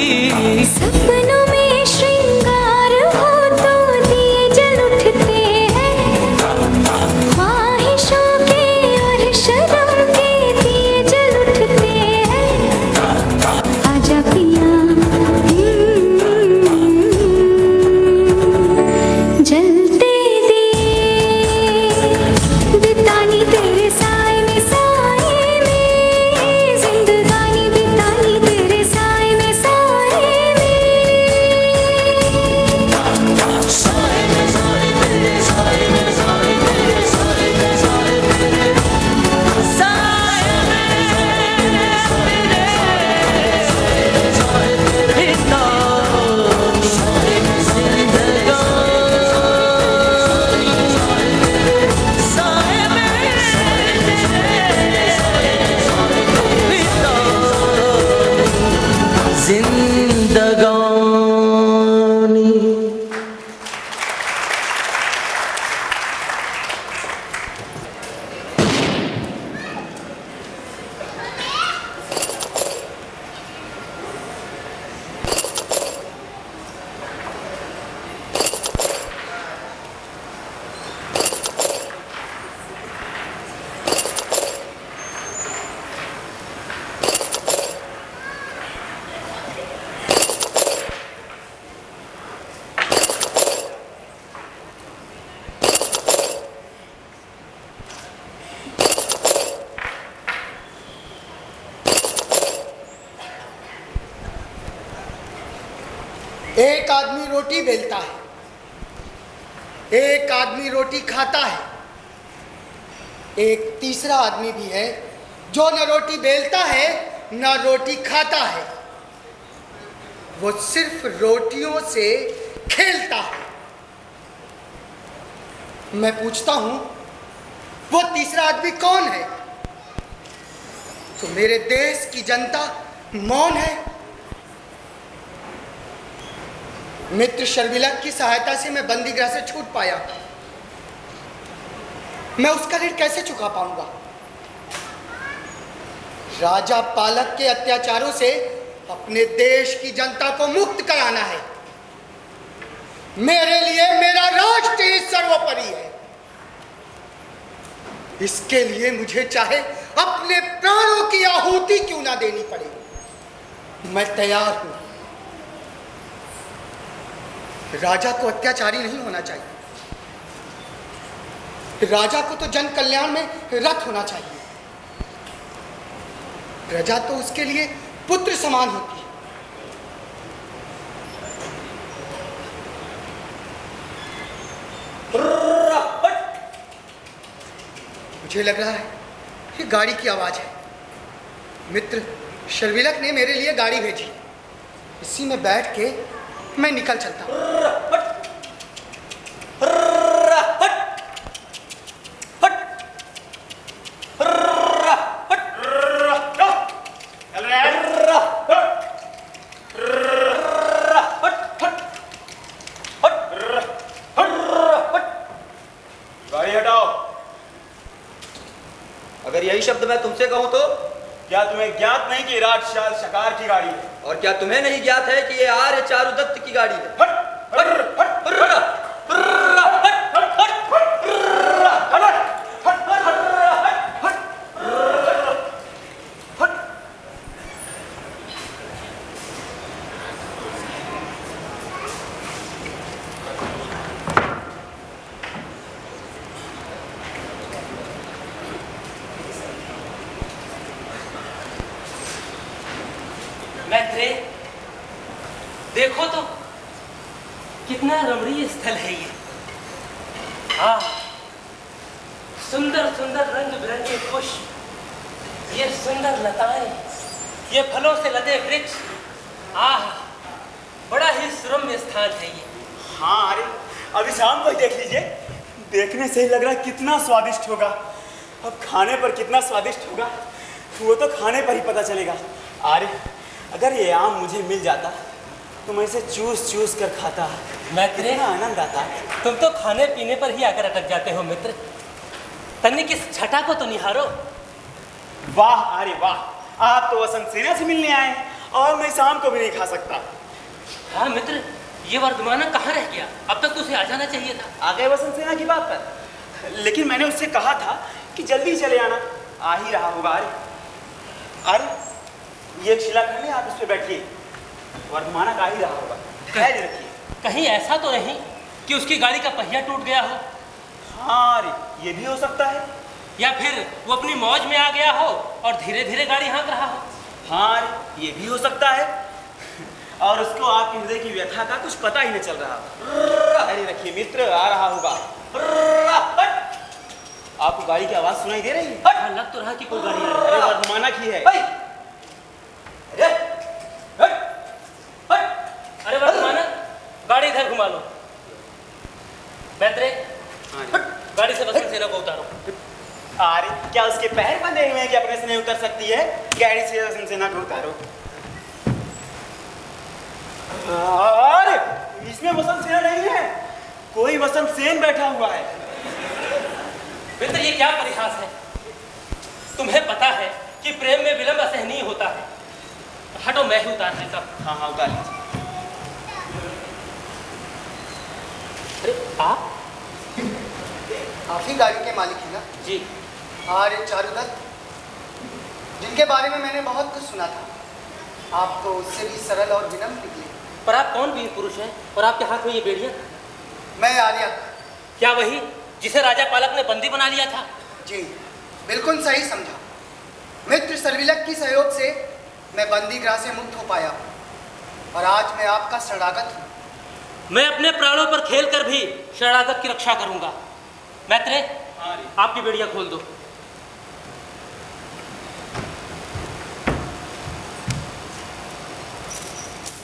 सपनों में श्रृंगार हो तो दिए जल उठते हैं, ख्वाहिशों के और शर्म के दिए जल उठते हैं। आजा पिया जलते दिए, बितानी तेरे साए में साए में, जिंदगानी बितानी तेरे साए में साए में। जिंदगानी। एक आदमी रोटी बेलता है, एक आदमी रोटी खाता है, एक तीसरा आदमी भी है जो न रोटी बेलता है न रोटी खाता है, वो सिर्फ रोटियों से खेलता है। मैं पूछता हूं वो तीसरा आदमी कौन है? तो मेरे देश की जनता मौन है। मित्र शर्मिलक की सहायता से मैं बंदीगृह से छूट पाया, मैं उसका ऋण कैसे चुका पाऊंगा? राजा पालक के अत्याचारों से अपने देश की जनता को मुक्त कराना है। मेरे लिए मेरा राष्ट्र ही सर्वोपरि है। इसके लिए मुझे चाहे अपने प्राणों की आहुति क्यों ना देनी पड़े, मैं तैयार हूं। राजा को अत्याचारी नहीं होना चाहिए, राजा को तो जन कल्याण में रत होना चाहिए। प्रजा तो उसके लिए पुत्र समान होती है। मुझे लग रहा है ये गाड़ी की आवाज है। मित्र शर्मिलक ने मेरे लिए गाड़ी भेजी, इसी में बैठ के मैं निकल चलता हूं। गाड़ी हटाओ। अगर यही शब्द मैं तुमसे कहूं तो? क्या तुम्हें ज्ञात नहीं कि राजशाल शकार की गाड़ी है? और क्या तुम्हें नहीं ज्ञात है कि ये आर्य चारुदत्त की गाड़ी है? मैत्रेय, देखो तो कितना रमणीय स्थल है ये। हाँ, सुंदर सुंदर रंग बिरंगे पुष्प, ये सुंदर लताएं, ये फलों से लदे वृक्ष, आह बड़ा ही सुरम्य स्थान है ये। हाँ अरे अभी शाम को ही देख लीजिए, देखने से ही लग रहा है कितना स्वादिष्ट होगा। अब खाने पर कितना स्वादिष्ट होगा वो तो खाने पर ही पता चलेगा। अरे अगर ये आम मुझे मिल जाता तो मैं इसे चूस चूस कर खाता, मैत्रेय, कितना आनंद आता। तुम तो खाने पीने पर ही आकर अटक जाते हो मित्र। तनिक इस छटा को तो निहारो। वाह अरे वाह, आप तो वसंत सेना से मिलने आए और मैं शाम को भी नहीं खा सकता। हाँ मित्र, ये वर्धमाना कहाँ रह गया? अब तक तो उसे आ जाना चाहिए था। आ गए वसंत सेना की बात पर, लेकिन मैंने उससे कहा था कि जल्दी ही चले आना। आ ही रहा होगा। अरे ये एक शिलाखंड है, आप उस पर बैठिए, वर्धमाना का ही रहा होगा। खैर रखिए। कहीं ऐसा तो नहीं कि उसकी गाड़ी का पहिया टूट गया हो? हाँ अरे ये भी हो सकता है। या फिर वो अपनी मौज में आ गया हो और धीरे धीरे गाड़ी हाँक रहा हो? हाँ अरे ये भी हो सकता है, और उसको आपके हृदय की व्यथा का कुछ पता ही नहीं चल रहा। अरे रखिए मित्र, आ रहा होगा। आपको गाड़ी की आवाज सुनाई दे रही है? हाँ, लग तो रहा कि कोई गाड़ी आ रही है। अरे वर्धमाना की है। अरे वर्धमाना, गाड़ी इधर घुमा लो। मैत्रेय, गाड़ी से वसंत सेना को उतारो। अरे क्या उसके पैर बंधे हुए हैं कि अपने से नहीं उतर सकती है? गाड़ी से वसंत सेना को उतारो। अरे इसमें वसंत सेना नहीं है, कोई वसंत सेन बैठा हुआ है। मित्र, ये क्या परिहास है? तुम्हें पता है कि प्रेम में विलंब असहनीय होता है। हटो, मैं ही उतार देता हूं। हाँ हाँ उतार लीजिए। अरे आप ही गाड़ी के मालिक हैं ना? जी। आर्य चारुदत्त, जिनके बारे में मैंने बहुत कुछ सुना था, आप तो उससे भी सरल और विनम्र निकले। पर आप कौन वीर पुरुष हैं और आपके हाथ में ये बेड़ियां? मैं आर्यक। क्या वही जिसे राजा पालक ने बंदी बना लिया था? जी बिल्कुल सही समझा। मित्र सर्विलक की सहयोग से मैं बंदीगृह से मुक्त हो पाया और आज मैं आपका शरणागत हूँ। मैं अपने प्राणों पर खेल कर भी शरणागत की रक्षा करूंगा। मैत्रेय, आपकी बेड़ियां खोल दो।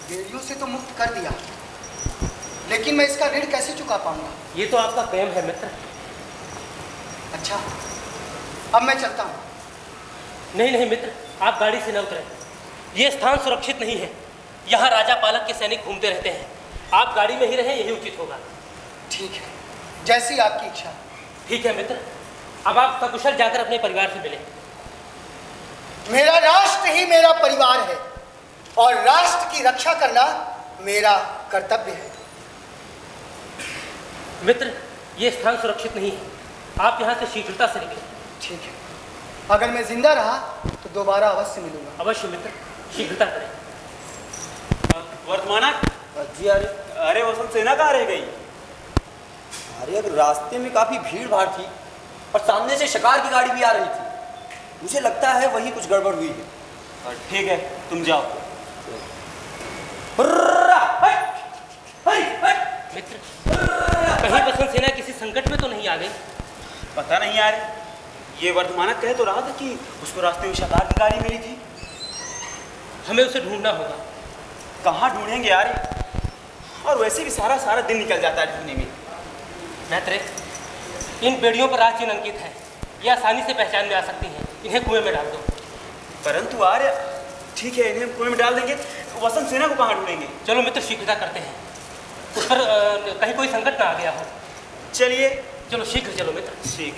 बेड़ियों से तो मुक्त कर दिया, लेकिन मैं इसका ऋण कैसे चुका पाऊंगा? ये तो आपका प्रेम है मित्र। अच्छा, अब मैं चलता हूँ। नहीं नहीं मित्र, आप गाड़ी से न उतरें। ये स्थान सुरक्षित नहीं है। यहाँ राजा पालक के सैनिक घूमते रहते हैं। आप गाड़ी में ही रहें, यही उचित होगा। ठीक है, जैसी आपकी इच्छा। ठीक है मित्र, अब आप सकुशल जाकर अपने परिवार से मिलें। मेरा राष्ट्र ही मेरा परिवार है और राष्ट्र की रक्षा करना मेरा कर्तव्य है। मित्र, ये स्थान सुरक्षित नहीं है। आप यहाँ से शीघ्रता से निकलें। ठीक है, अगर मैं जिंदा रहा तो दोबारा अवश्य मिलूंगा। अवश्य मित्र, शीघ्रता करें। वर्धमाना जी अरे वसंत सेना कहाँ रह गई? अरे अब रास्ते में काफी भीड़ भाड़ थी और सामने से शिकार की गाड़ी भी आ रही थी। मुझे लगता है वही कुछ गड़बड़ हुई है। ठीक है, तुम जाओ। मित्र, कहीं वसंत सेना किसी संकट में तो नहीं आ गई? पता नहीं यार, ये वर्धमाना कह तो रहा था कि उसको रास्ते में शिकार की गाड़ी मिली थी। हमें उसे ढूंढना होगा। कहाँ ढूंढेंगे यार, और वैसे भी सारा दिन निकल जाता है ढूंढने में। मैत्रेय, इन बेड़ियों पर राज चिन्ह अंकित है। ये आसानी से पहचान में आ सकती हैं। इन्हें कुएं में डाल दो। परंतु आर्य, ठीक है, इन्हें कुएं में डाल देंगे, वसंत सेना को कहाँ ढूंढेंगे? चलो मित्र, शीघ्रता करते हैं। उस पर कहीं कोई संकट ना आ गया हो। चलिए, चलो शीघ्र चलो मित्र। ठीक।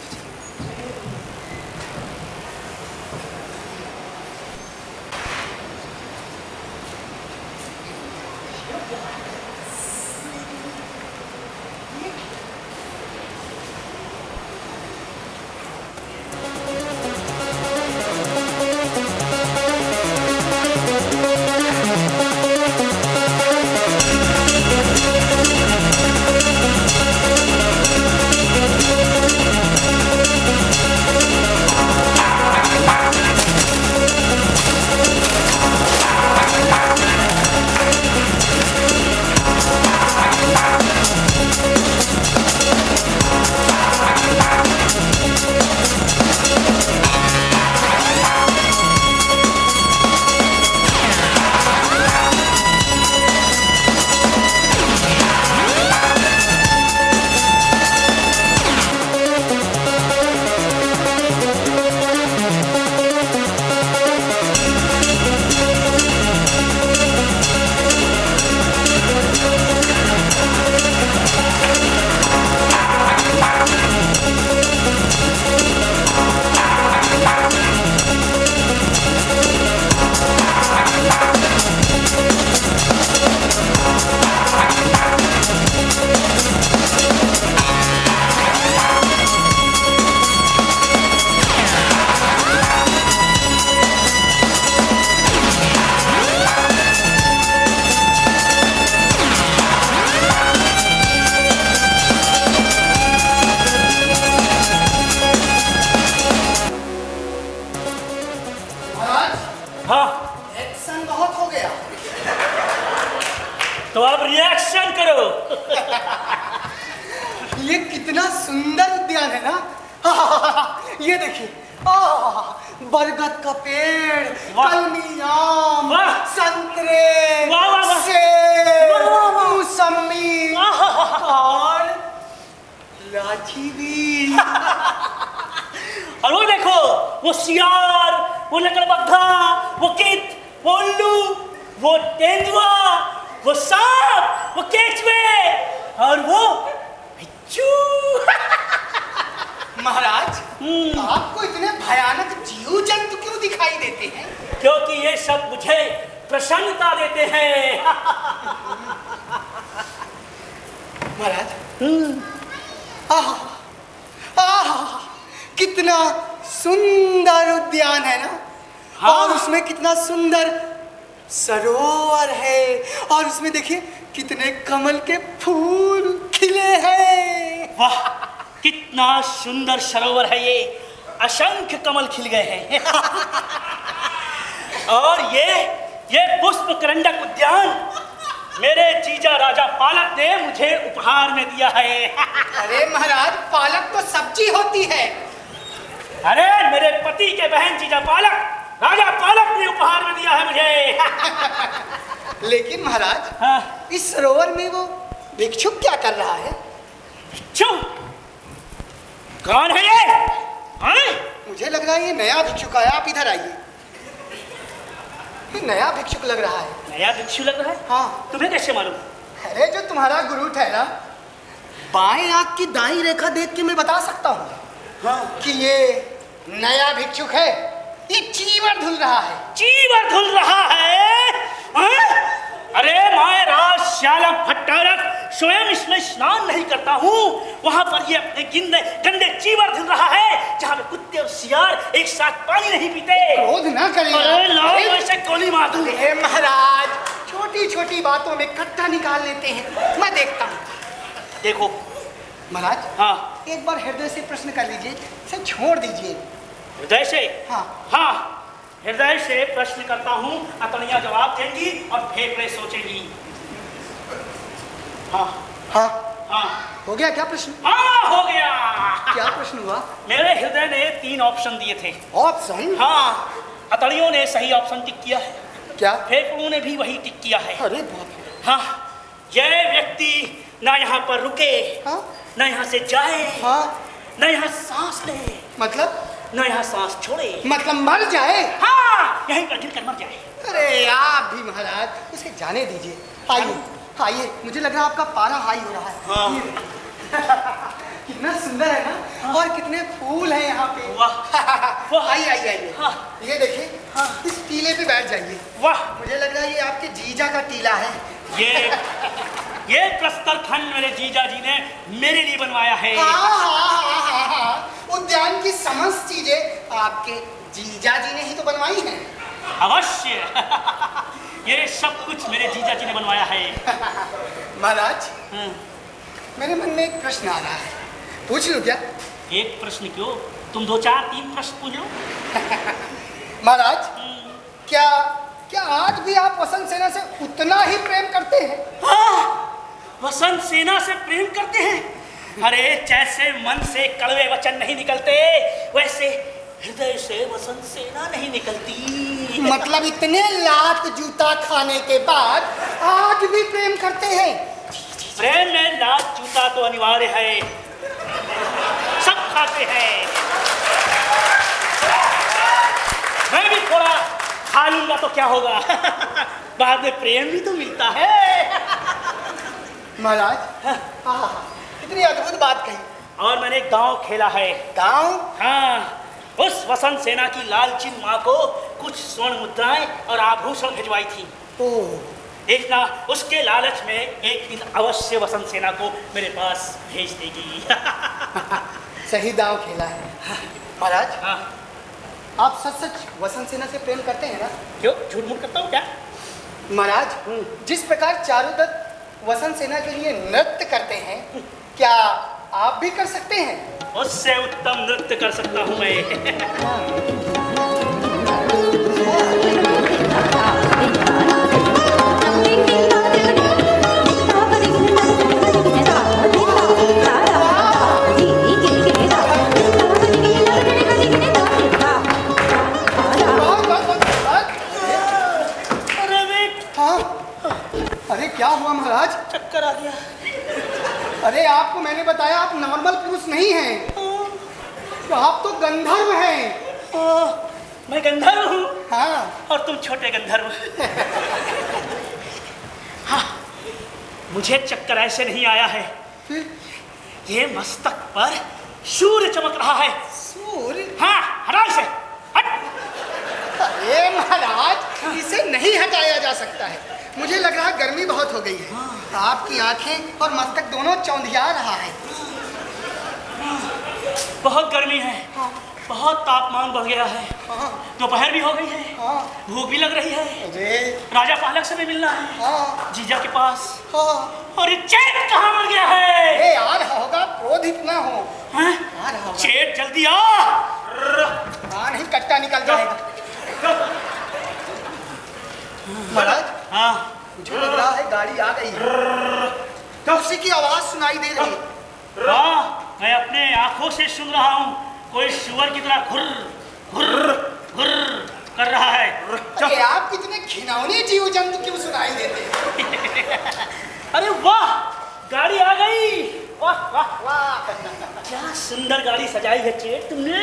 तो अब रिएक्शन करो। ये कितना सुंदर उद्यान है ना। ये देखिए, बरगद का पेड़, वाह। कलमी आम, वाह। संतरे, वाह, वाह, वाह। सेब, वाह, वाह, वाह। मौसमी और लाठी भी। और वो देखो, वो सियार, वो लकड़बग्घा, वो कित, वो उल्लू, वो तेंदुआ, वो सांप, वो केचुए और वो बिच्छू। महाराज, आपको इतने भयानक जीव जंतु क्यों दिखाई देते हैं? क्योंकि ये सब मुझे प्रसन्नता देते हैं। महाराज, कितना सुंदर उद्यान है ना। हाँ। और उसमें कितना सुंदर सरोवर है, और उसमें देखिए कितने कमल के फूल खिले हैं। वाह, कितना सुंदर सरोवर है ये, असंख्य कमल खिल गए हैं। और ये पुष्प करंडक उद्यान मेरे जीजा राजा पालक ने मुझे उपहार में दिया है। अरे महाराज, पालक तो सब्जी होती है। अरे मेरे पति के बहन जीजा पालक, राजा पालक ने उपहार में दिया है मुझे। लेकिन महाराज, हाँ। इस सरोवर में वो भिक्षुक क्या कर रहा है? भिक्षु? कौन है ये? हाँ? मुझे लग रहा है ये नया भिक्षुक है। आप इधर आइए। ये नया भिक्षुक लग रहा है। नया भिक्षु लग रहा है? हाँ। तुम्हें कैसे मालूम? अरे जो तुम्हारा गुरु ठहरा, बाएं आंख की दाईं रेखा देख के मैं बता सकता हूँ, हाँ, कि ये नया भिक्षुक है। ये चीवर धुल रहा है। चीवर धुल रहा है? हाँ? अरे मैं राज श्यालक भट्टारक स्वयं इसमें स्नान नहीं करता हूँ। वहां पर ये अपने गंदे चीवर धुल रहा है, जहाँ पे कुत्ते और सियार एक साथ पानी नहीं पीते। क्रोध ना करें। अरे लाओ, वैसे गोली मार दूं। अरे महाराज, छोटी छोटी बातों में कट्टा निकाल लेते हैं। मैं देखता हूँ। देखो महाराज, हाँ, एक बार हृदय से प्रश्न कर लीजिए, इसे छोड़ दीजिए। हृदय से? हाँ। हाँ, हृदय से प्रश्न करता हूँ, अतनिया जवाब देंगी और फेफड़े सोचेंगी। हाँ हाँ, हाँ, हो गया क्या प्रश्न? हाँ हो गया। क्या प्रश्न हुआ? मेरे हृदय ने 3 ऑप्शन दिए थे। ऑप्शन? हाँ, अतड़ियों ने सही ऑप्शन टिक किया है। क्या? फेफड़ों ने भी वही टिक किया है। अरे बाप रे। हाँ, यह व्यक्ति ना यहाँ पर रुके, हाँ? ना यहाँ से जाए, हाँ? ना यहाँ सांस ले, मतलब? ना यहाँ सांस छोड़े, मतलब मर जाए? हाँ, यहीं पर गिर कर मर जाए। अरे आप भी महाराज, उसे जाने दीजिए। आइए आइए, मुझे लग रहा है आपका पारा हाई हो रहा है। हाँ। कितना सुंदर है ना। और कितने फूल हैं यहाँ पे। वाह। आइए आइए आइए। हाँ। ये देखिए, इस टीले पे बैठ जाइए। वाह, मुझे लग रहा है ये आपके जीजा का टीला है। ये प्रस्तर खंड मेरे जीजा जी ने मेरे लिए बनवाया है। हाँ। उद्यान की समस्त चीजें आपके जीजा जी ने ही तो बनवाई हैं। अवश्य। ये सब कुछ मेरे जीजा जी ने बनवाया है। महाराज, मेरे मन में एक प्रश्न आ रहा है, पूछ लूं क्या? एक प्रश्न क्यों, तुम 2 4 3 प्रश्न पूछ लो। महाराज, क्या आज भी आप वसंत सेना से उतना ही प्रेम करते हैं? हाँ, वसंत सेना से प्रेम करते हैं। अरे जैसे मन से कड़वे वचन नहीं निकलते, वैसे हृदय से वसंत सेना नहीं निकलती। मतलब इतने लात जूता खाने के बाद आज भी प्रेम करते हैं? प्रेम में लात जूता तो अनिवार्य है, सब खाते हैं। मैं भी थोड़ा खा लूंगा तो क्या होगा, बाद में प्रेम भी तो मिलता है। महाराज, इतनी अद्भुत बात कही। और मैंने गांव खेला है। गांव? हाँ, उस वसंत सेना की लालचीन माँ को कुछ स्वर्ण मुद्राएं और आभूषण भिजवाई थी। ओह, देखना, उसके लालच में एक दिन अवश्य वसंत सेना को मेरे पास भेज देगी। सही दांव खेला है। महाराज, हाँ, आप सच वसंत सेना से प्रेम करते हैं ना? क्यों झूठ मूठ करता हूँ क्या? महाराज, जिस प्रकार चारुदत्त वसंत सेना के लिए नृत्य करते हैं, क्या आप भी कर सकते हैं? उससे उत्तम नृत्य कर सकता हूँ मैं। अरे क्या हुआ महाराज? चक्कर आ गया। अरे आपको मैंने बताया आप नॉर्मल पुरुष नहीं हैं, तो आप तो गंधर्व हैं। मैं गंधर्व हूँ? हाँ। और तुम छोटे गंधर्व। हाँ, मुझे चक्कर ऐसे नहीं आया है। ये मस्तक पर सूर्य चमक रहा है। सूर्य? हाँ, हटा इसे, हट। अरे महाराज, इसे नहीं हटाया जा सकता है। मुझे लग रहा है गर्मी बहुत हो गई है। आपकी आंखें और मस्तक दोनों चौंधिया रहा है। बहुत गर्मी है, बहुत तापमान बढ़ गया है, दोपहर भी हो गई है, भूख भी लग रही है। अरे राजा पालक से भी मिलना है, जीजा के पास। और ये चेत कहाँ मर गया है? अरे आ रहा होगा, क्रोधित ना हो। हाँ? आ रहा होगा। चेत जल्दी आ। हाँ नहीं, कट्टा निकल जाएगा। महाराज, हाँ, मुझे लग रहा है गाड़ी आ गई है। तो उसी की आवाज सुनाई दे रही है। हाँ, मैं अपने आंखों से सुन रहा हूँ। कोई सुअर की तरह घुर्र घुर्र घुर्र कर रहा है। अरे आप कितने घिनौने जीव जंतु क्यों सुनाई देते हैं? अरे वाह, गाड़ी आ गई। वाह वाह वाह, क्या सुंदर गाड़ी सजाई है चेत तुमने।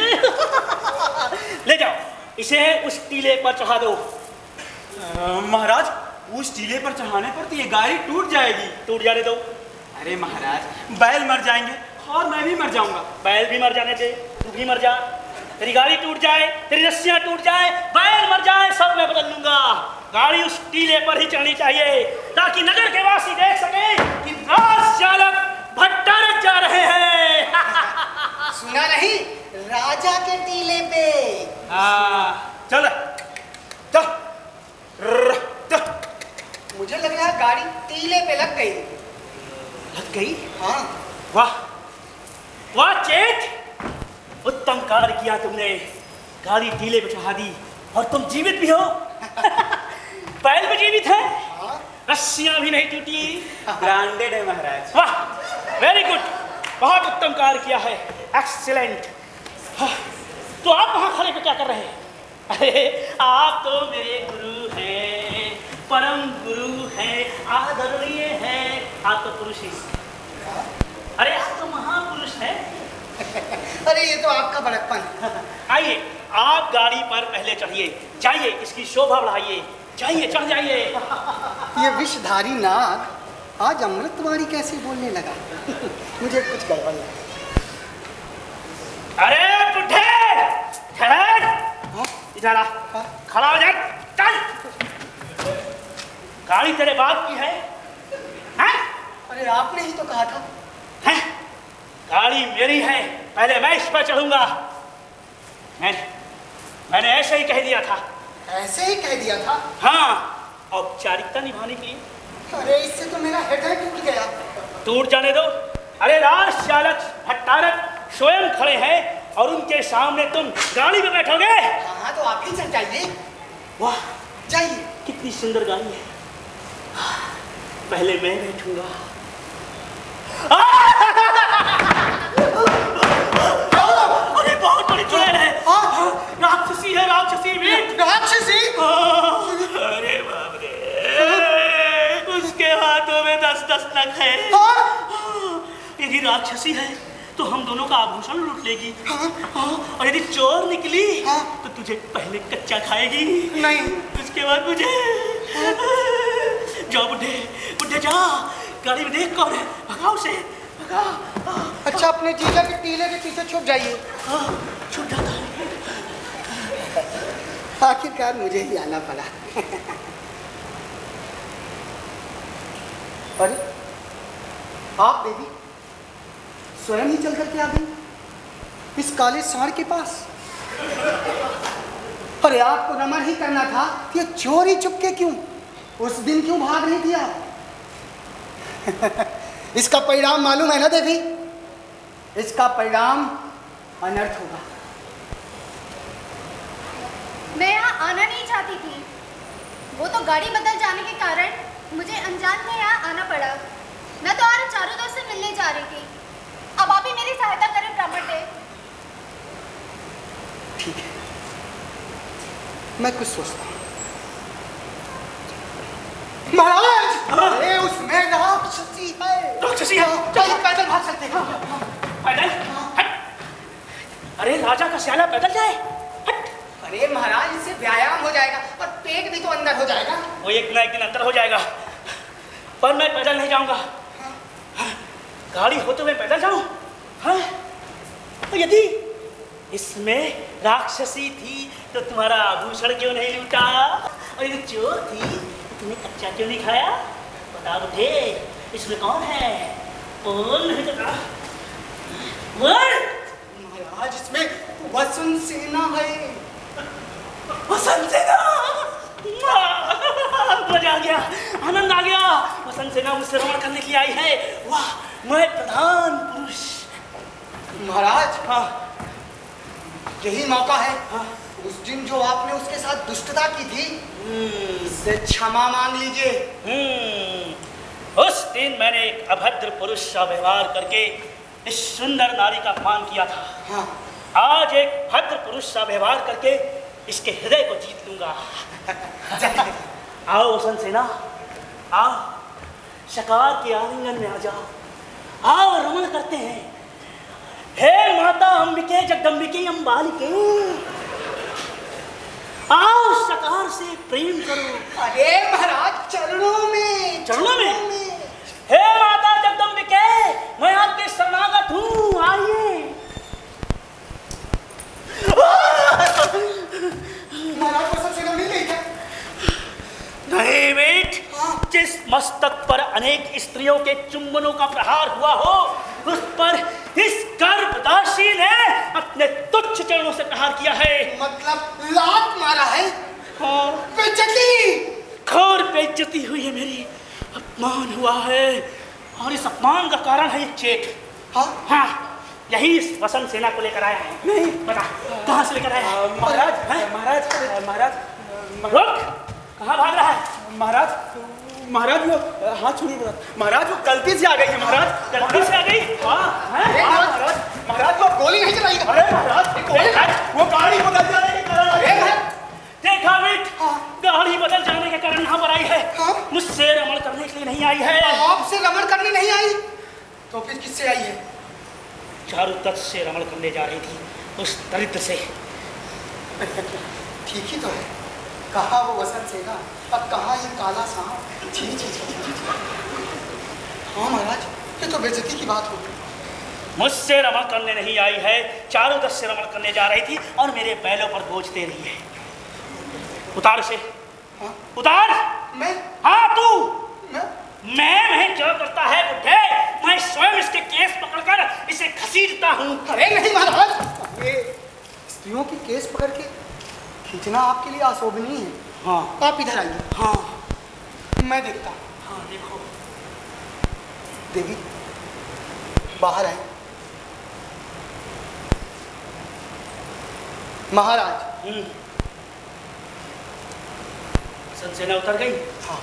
ले जाओ, इसे उस टीले पर चढ़ा दो। महाराज, उस टीले पर चढ़ाने पर तो ये गाड़ी टूट जाएगी। टूट जाने दो। अरे महाराज, बैल मर जाएंगे और मैं भी मर जाऊंगा। बैल भी मर जाने दे, तू भी मर जा। तेरी गाड़ी टूट जाए, तेरी रस्सियां टूट जाए, बैल मर जाए, सब मैं बदल लूंगा। गाड़ी उस टीले पर ही चढ़नी चाहिए ताकि नगर के वासी देख सके कि राज चालक भट्टारक जा रहे हैं। सुना नहीं, राजा के टीले पे। चल चल। मुझे लग रहा है गाड़ी टीले पे लग गई। लग गई? हाँ। वाह वाह चेत, उत्तम कार्य किया तुमने। गाड़ी टीले पे चढ़ा दी और तुम जीवित भी हो। बैल भी जीवित है, रस्सियां भी नहीं टूटी। ब्रांडेड है महाराज। वाह, वेरी गुड, बहुत उत्तम कार्य किया है। एक्सीलेंट। तो आप वहां खड़े पे क्या कर रहे हैं? अरे आप तो मेरे गुरु हैं, परम गुरु हैं, आदरणीय हैं। आप तो पुरुष ही। अरे आप तो महापुरुष हैं। अरे ये तो आपका बड़कपन। आइए, आप गाड़ी पर पहले चढ़िए, जाइए, इसकी शोभा बढ़ाइए। जाइए, चढ़ जाइए। ये विषधारी नाग आज अमृतवाणी कैसे बोलने लगा? मुझे कुछ गड़बड़ लगा। अरे बुढ़े, ठहर, इधर आ, खड़ा हो जा, चल। गाड़ी तेरे बाप की है? हैं? अरे आपने ही तो कहा था। हैं? गाड़ी मेरी है, पहले मैं इस पर चढ़ूंगा। मैंने ऐसे ही कह दिया था। ऐसे ही कह दिया था? हाँ, औपचारिकता निभाने के लिए। अरे इससे तो मेरा हृदय टूट गया। टूट जाने दो। अरे राज चालक भट्टारक स्वयं खड़े हैं और उनके सामने तुम गाड़ी में बैठोगे? हाँ तो आप ही चल जाइए। वाह, जाइए। कितनी सुंदर गाड़ी है। पहले मैं बैठूंगा। अरे बहुत बड़ी चुड़ैल है। राक्षसी है, राक्षसी भी। राक्षसी? अरे बाप रे, उसके हाथों में 10-10 नख है। यदि राक्षसी है तो हम दोनों का आभूषण लूट लेगी। और यदि चोर निकली तो तुझे पहले कच्चा खाएगी। नहीं, उसके बाद मुझे। जाओ बुढ़े, बुढ़े जा, गाड़ी में देख कौन है, भगाओ उसे, भगा। अच्छा, अपने जीजा के टीले के पीछे छुप जाइए। छुप जाता है। आखिरकार मुझे ही आना पड़ा। अरे आप देवी स्वयं ही चल करके आ गई इस काले सांड के पास। अरे आपको नमन ही करना था कि चोरी चुपके क्यों, उस दिन क्यों भाग नहीं दिया? इसका परिणाम मालूम है ना देवी? इसका परिणाम अनर्थ होगा। मैं यहाँ आना नहीं चाहती थी, वो तो गाड़ी बदल जाने के कारण मुझे अनजान में यहाँ आना पड़ा। मैं तो आज चारों दोस्त से मिलने जा रही थी। अब आप ही मेरी सहायता करें ब्राह्मण देव। ठीक है, मैं कुछ सोचता हूँ। महाराज! अरे राक्षसी है। राक्षसी है? चलो पैदल भाग सकते हैं। पैदल? हट। अरे राजा का स्याला पैदल जाए? हट। अरे महाराज, इससे व्यायाम हो जाएगा और पेट भी तो अंदर हो जाएगा। वो एक ना एक दिन अंदर हो जाएगा, पर मैं पैदल नहीं जाऊंगा। गाड़ी हो तो मैं पैदल जाऊं? हाँ? तो यदि इसमें राक्षसी थी तो तुम्हारा आभूषण क्यों नहीं लूटा? और यदि चोर थी तो तुमने कच्चा क्यों नहीं खाया? बताओ मुझे, इसमें कौन है? बोल नहीं तो कहा। बोल। महाराज, इसमें वसंत सेना है। वसंत सेना! मजा आ गया, आनंद आ गया। वसंत सेना मुझसे रमण करने के लिए आई है। वाह, मैं प्रधान पुरुष। महाराज, हाँ, यही मौका है। हाँ। उस दिन जो आपने उसके साथ दुष्टता की थी, उससे क्षमा मांग लीजिए। उस दिन मैंने एक अभद्र पुरुष सा व्यवहार करके इस सुंदर नारी का अपमान किया था। हाँ। आज एक भद्र पुरुष सा व्यवहार करके इसके हृदय को जीत लूंगा। आओ वसंत सेना, आओ शिकार के आलिंगन में आ जाओ। आओ रमण करते हैं। हे माता अंबिके जगदम्बिके अम्बालिके, आओ शिकार से प्रेम करो। अरे महाराज, चरणों में। चरणों में? हे माता जगदम्बिके, मैं आपके शरणागत हूँ, आइए। महाराज, वसंत सेना मिल गई क्या? नहीं बेट, जिस मस्तक पर अनेक स्त्रियों के चुंबनों का प्रहार हुआ हो, उस पर इस गर्भदासी ने अपने तुच्छ चरणों से प्रहार किया है। मतलब लात मारा है? हाँ। बेइज्जती! घोर बेइज्जती हुई है मेरी, अपमान हुआ है, और इस अपमान का कारण है ये चेट। हाँ? हाँ, यही इस वसंत सेना को लेकर आया है। नहीं बता, कहाँ से लेकर आया है? महाराज, महाराज, महाराज, रुक, कहाँ भाग रहा है? महाराज, महाराज वो हाथ छोड़िए। महाराज वो गलती से आ गई है। महाराज गलती से आ गई? हाँ, हैं? महाराज, महाराज, वो गोली नहीं चलाई। अरे महाराज, वो गाड़ी बदल जाने के कारण। देखा बेट, गाड़ी बदल जाने के कारण यहाँ पर आई है। हाँ? मुझसे रमण करने के लिए नहीं आई है। आपसे रमण करने नहीं आई तो फिर किससे आई है? चारुदत्त से रमण करने जा रही थी, उस दरिद्र से। ठीक ही तो है, कहाँ वो वसंत सेना और कहाँ ये काला सांप। जी जी जी जी। हाँ महाराज, ये तो बेइज्जती की बात हो गई। मुझसे रमण करने नहीं आई है, चारुदत्त से रमण करने जा रही थी और मेरे बैलों पर बोझ दे रही है। उतार से। हाँ? उतार। मैं? हाँ तू। मैं क्या करता है बुढ़े? मैं स्वयं इसके केस पकड़कर इसे घसीटता हूँ। अरे नहीं महाराज, ये स्त्रियों की केस पकड़ के खींचना आपके लिए अशोभनीय है। हाँ, आप इधर आइए। हाँ, मैं देखता हूँ। हाँ देखो। देवी, बाहर आए। महाराज। संसेना उतर गई। हाँ।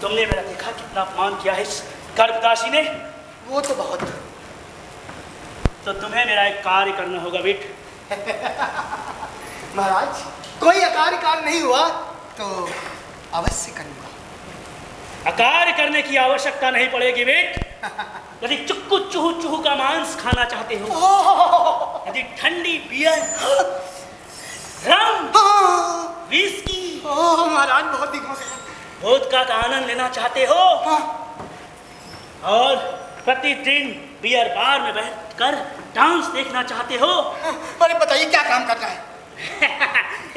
तुमने मेरा देखा कितना अपमान किया है इस गर्भदासी ने। वो तो बहुत। तो तुम्हें मेरा एक कार्य करना होगा बेट। महाराज, कोई अकार्य कार्य नहीं हुआ तो अवश्य करूंगा। अकार्य करने की आवश्यकता नहीं पड़ेगी बेट। यदि चुक्कू चूहू चूहू का मांस खाना चाहते हो, यदि ठंडी बियर, रम, विस्की, महाराज बहुत दिनों से वोदका का आनंद लेना चाहते हो, और प्रतिदिन बियर बार में बैठकर डांस देखना चाहते हो, अरे बताइए क्या काम करना है?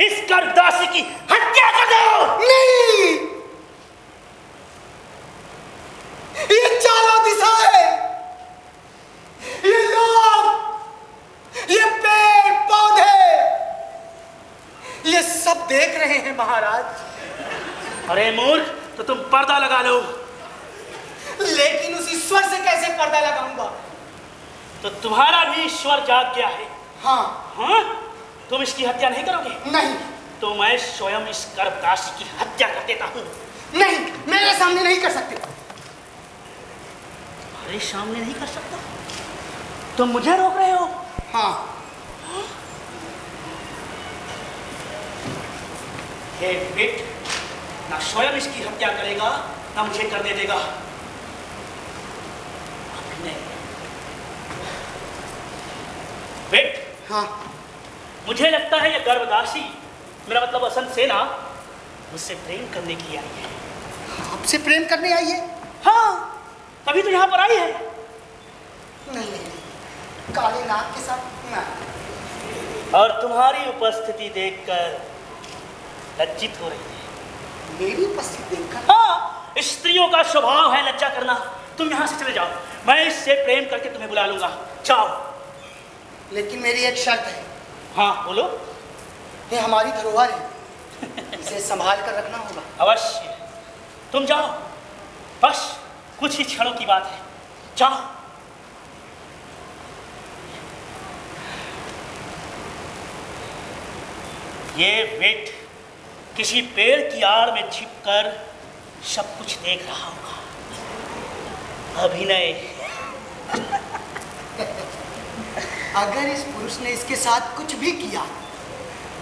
इस गर्भदासी की हत्या कर दो। नहीं, ये चारों दिशाएं, ये लोग, ये पेड़ पौधे, ये सब देख रहे हैं महाराज। अरे मूर्ख, तो तुम पर्दा लगा लो। लेकिन उस ईश्वर से कैसे पर्दा लगाऊंगा? तो तुम्हारा भी ईश्वर जाग गया है। हाँ। हाँ? तुम इसकी हत्या नहीं करोगे? नहीं। तो मैं स्वयं इस गर्भदासी की हत्या कर देता हूँ। नहीं, मेरे सामने नहीं कर सकते। अरे सामने नहीं कर सकता? तुम मुझे रोक रहे हो? हाँ। हे बेट, ना स्वयं इसकी हत्या करेगा ना मुझे करने देगा। हाँ। मुझे लगता है ये गर्भदासी, मेरा मतलब वसंत सेना, मुझसे प्रेम करने की आई है। आपसे प्रेम करने आई है? हाँ, तभी तो यहाँ पर आई है। नहीं नहीं, काले नाग के साथ ना। और तुम्हारी उपस्थिति देखकर लज्जित हो रही है। मेरी उपस्थिति देखकर? हाँ, स्त्रियों का स्वभाव है लज्जा करना। तुम यहाँ से चले जाओ, मैं इससे प्रेम करके तुम्हें बुला लूंगा। जाओ। लेकिन मेरी एक शर्त है। हाँ बोलो। ये हमारी धरोहर है, इसे संभाल कर रखना होगा। अवश्य, तुम जाओ, बस कुछ ही क्षणों की बात है। जाओ। ये वेट किसी पेड़ की आड़ में छिपकर सब कुछ देख रहा होगा। अभिनय। अगर इस पुरुष ने इसके साथ कुछ भी किया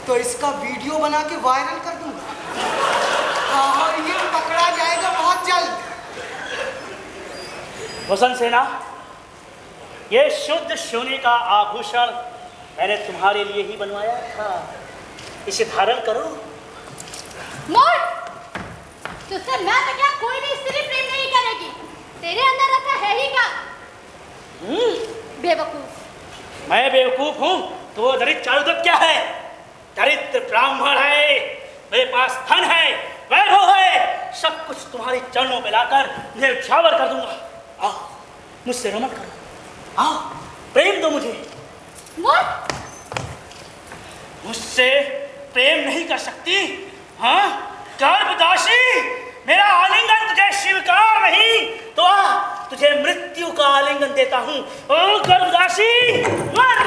तो इसका वीडियो बना के वायरल कर दूंगा और ये पकड़ा जाएगा बहुत जल्द। वसंत सेना, ये शुद्ध सोने का आभूषण मैंने तुम्हारे लिए ही बनवाया था। इसे धारण करो। मोर, तुझसे मैं तो क्या कोई भी स्त्री प्रेम नहीं करेगी। तेरे अंदर ऐसा है ही क्या? बेवकूफ। मैं बेवकूफ हूँ तो वो दरिद्र चारुदत्त क्या है? दरिद्र ब्राह्मण है। मेरे पास धन है, वैभव है, सब कुछ तुम्हारे चरणों पे लाकर न्यौछावर कर दूंगा। आओ, मुझसे रमण करो। आओ, प्रेम दो मुझे। मोर, मुझसे प्रेम नहीं कर सकती? हाँ, गर्भदासी, मेरा आलिंगन तुझे स्वीकार नहीं तो आ, तुझे मृत्यु का आलिंगन देता हूँ। ओ गर्भदासी, मर!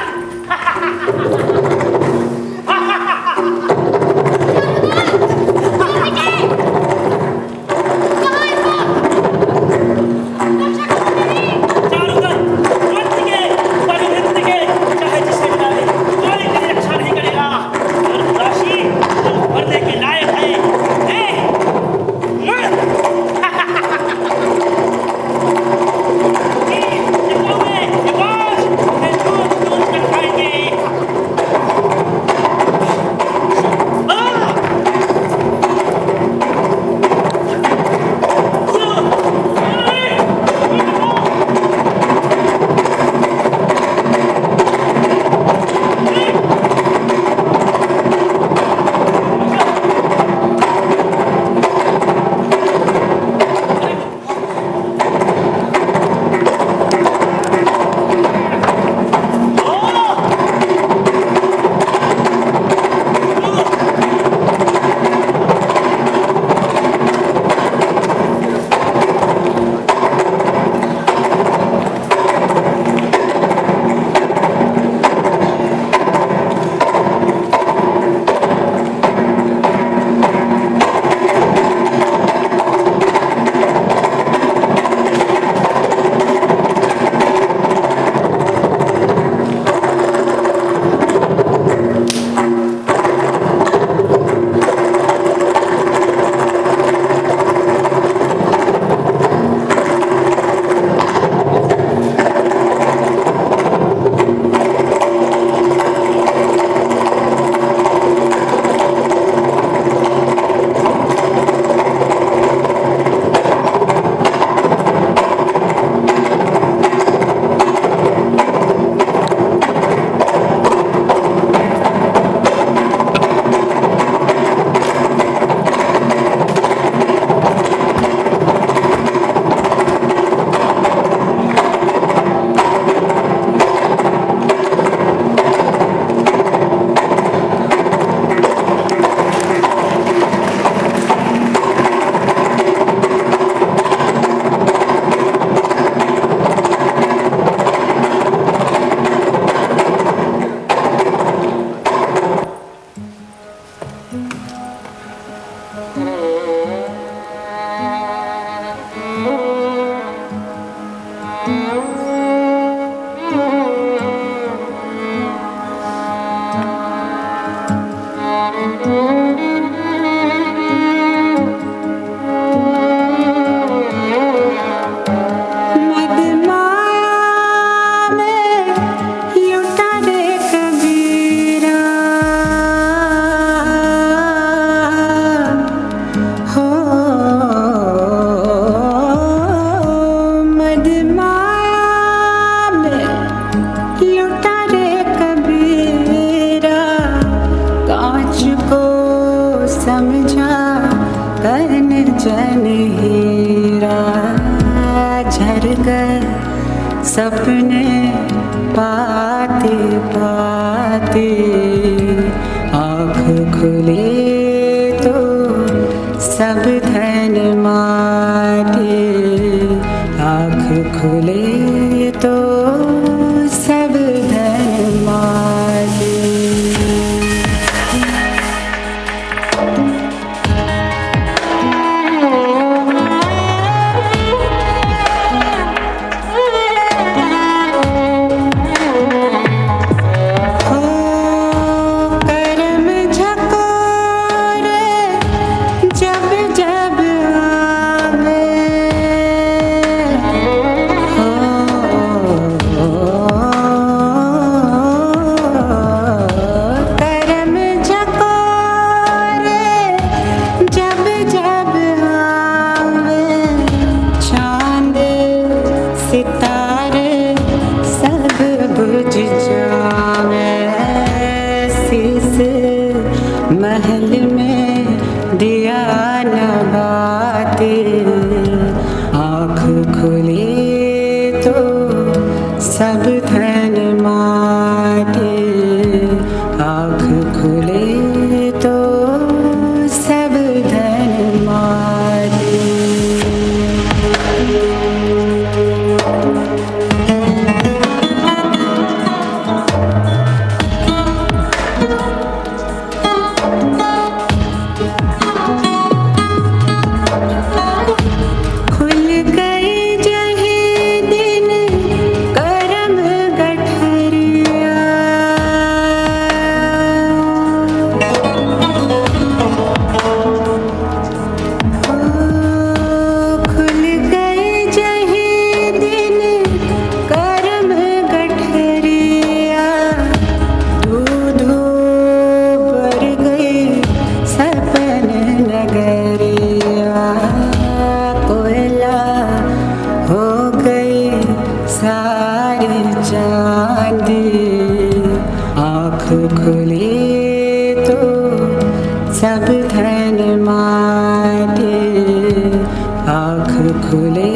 सपने पाते पाते आँख खुले तो सब धन माटे, आँख खुले तो सब धन माटे। महल में दिया न बाते, आँख खुले तो सब धन माटे, आँख खुले तो सब धन माटे। खुले तो सब धन माटे, आँख खुले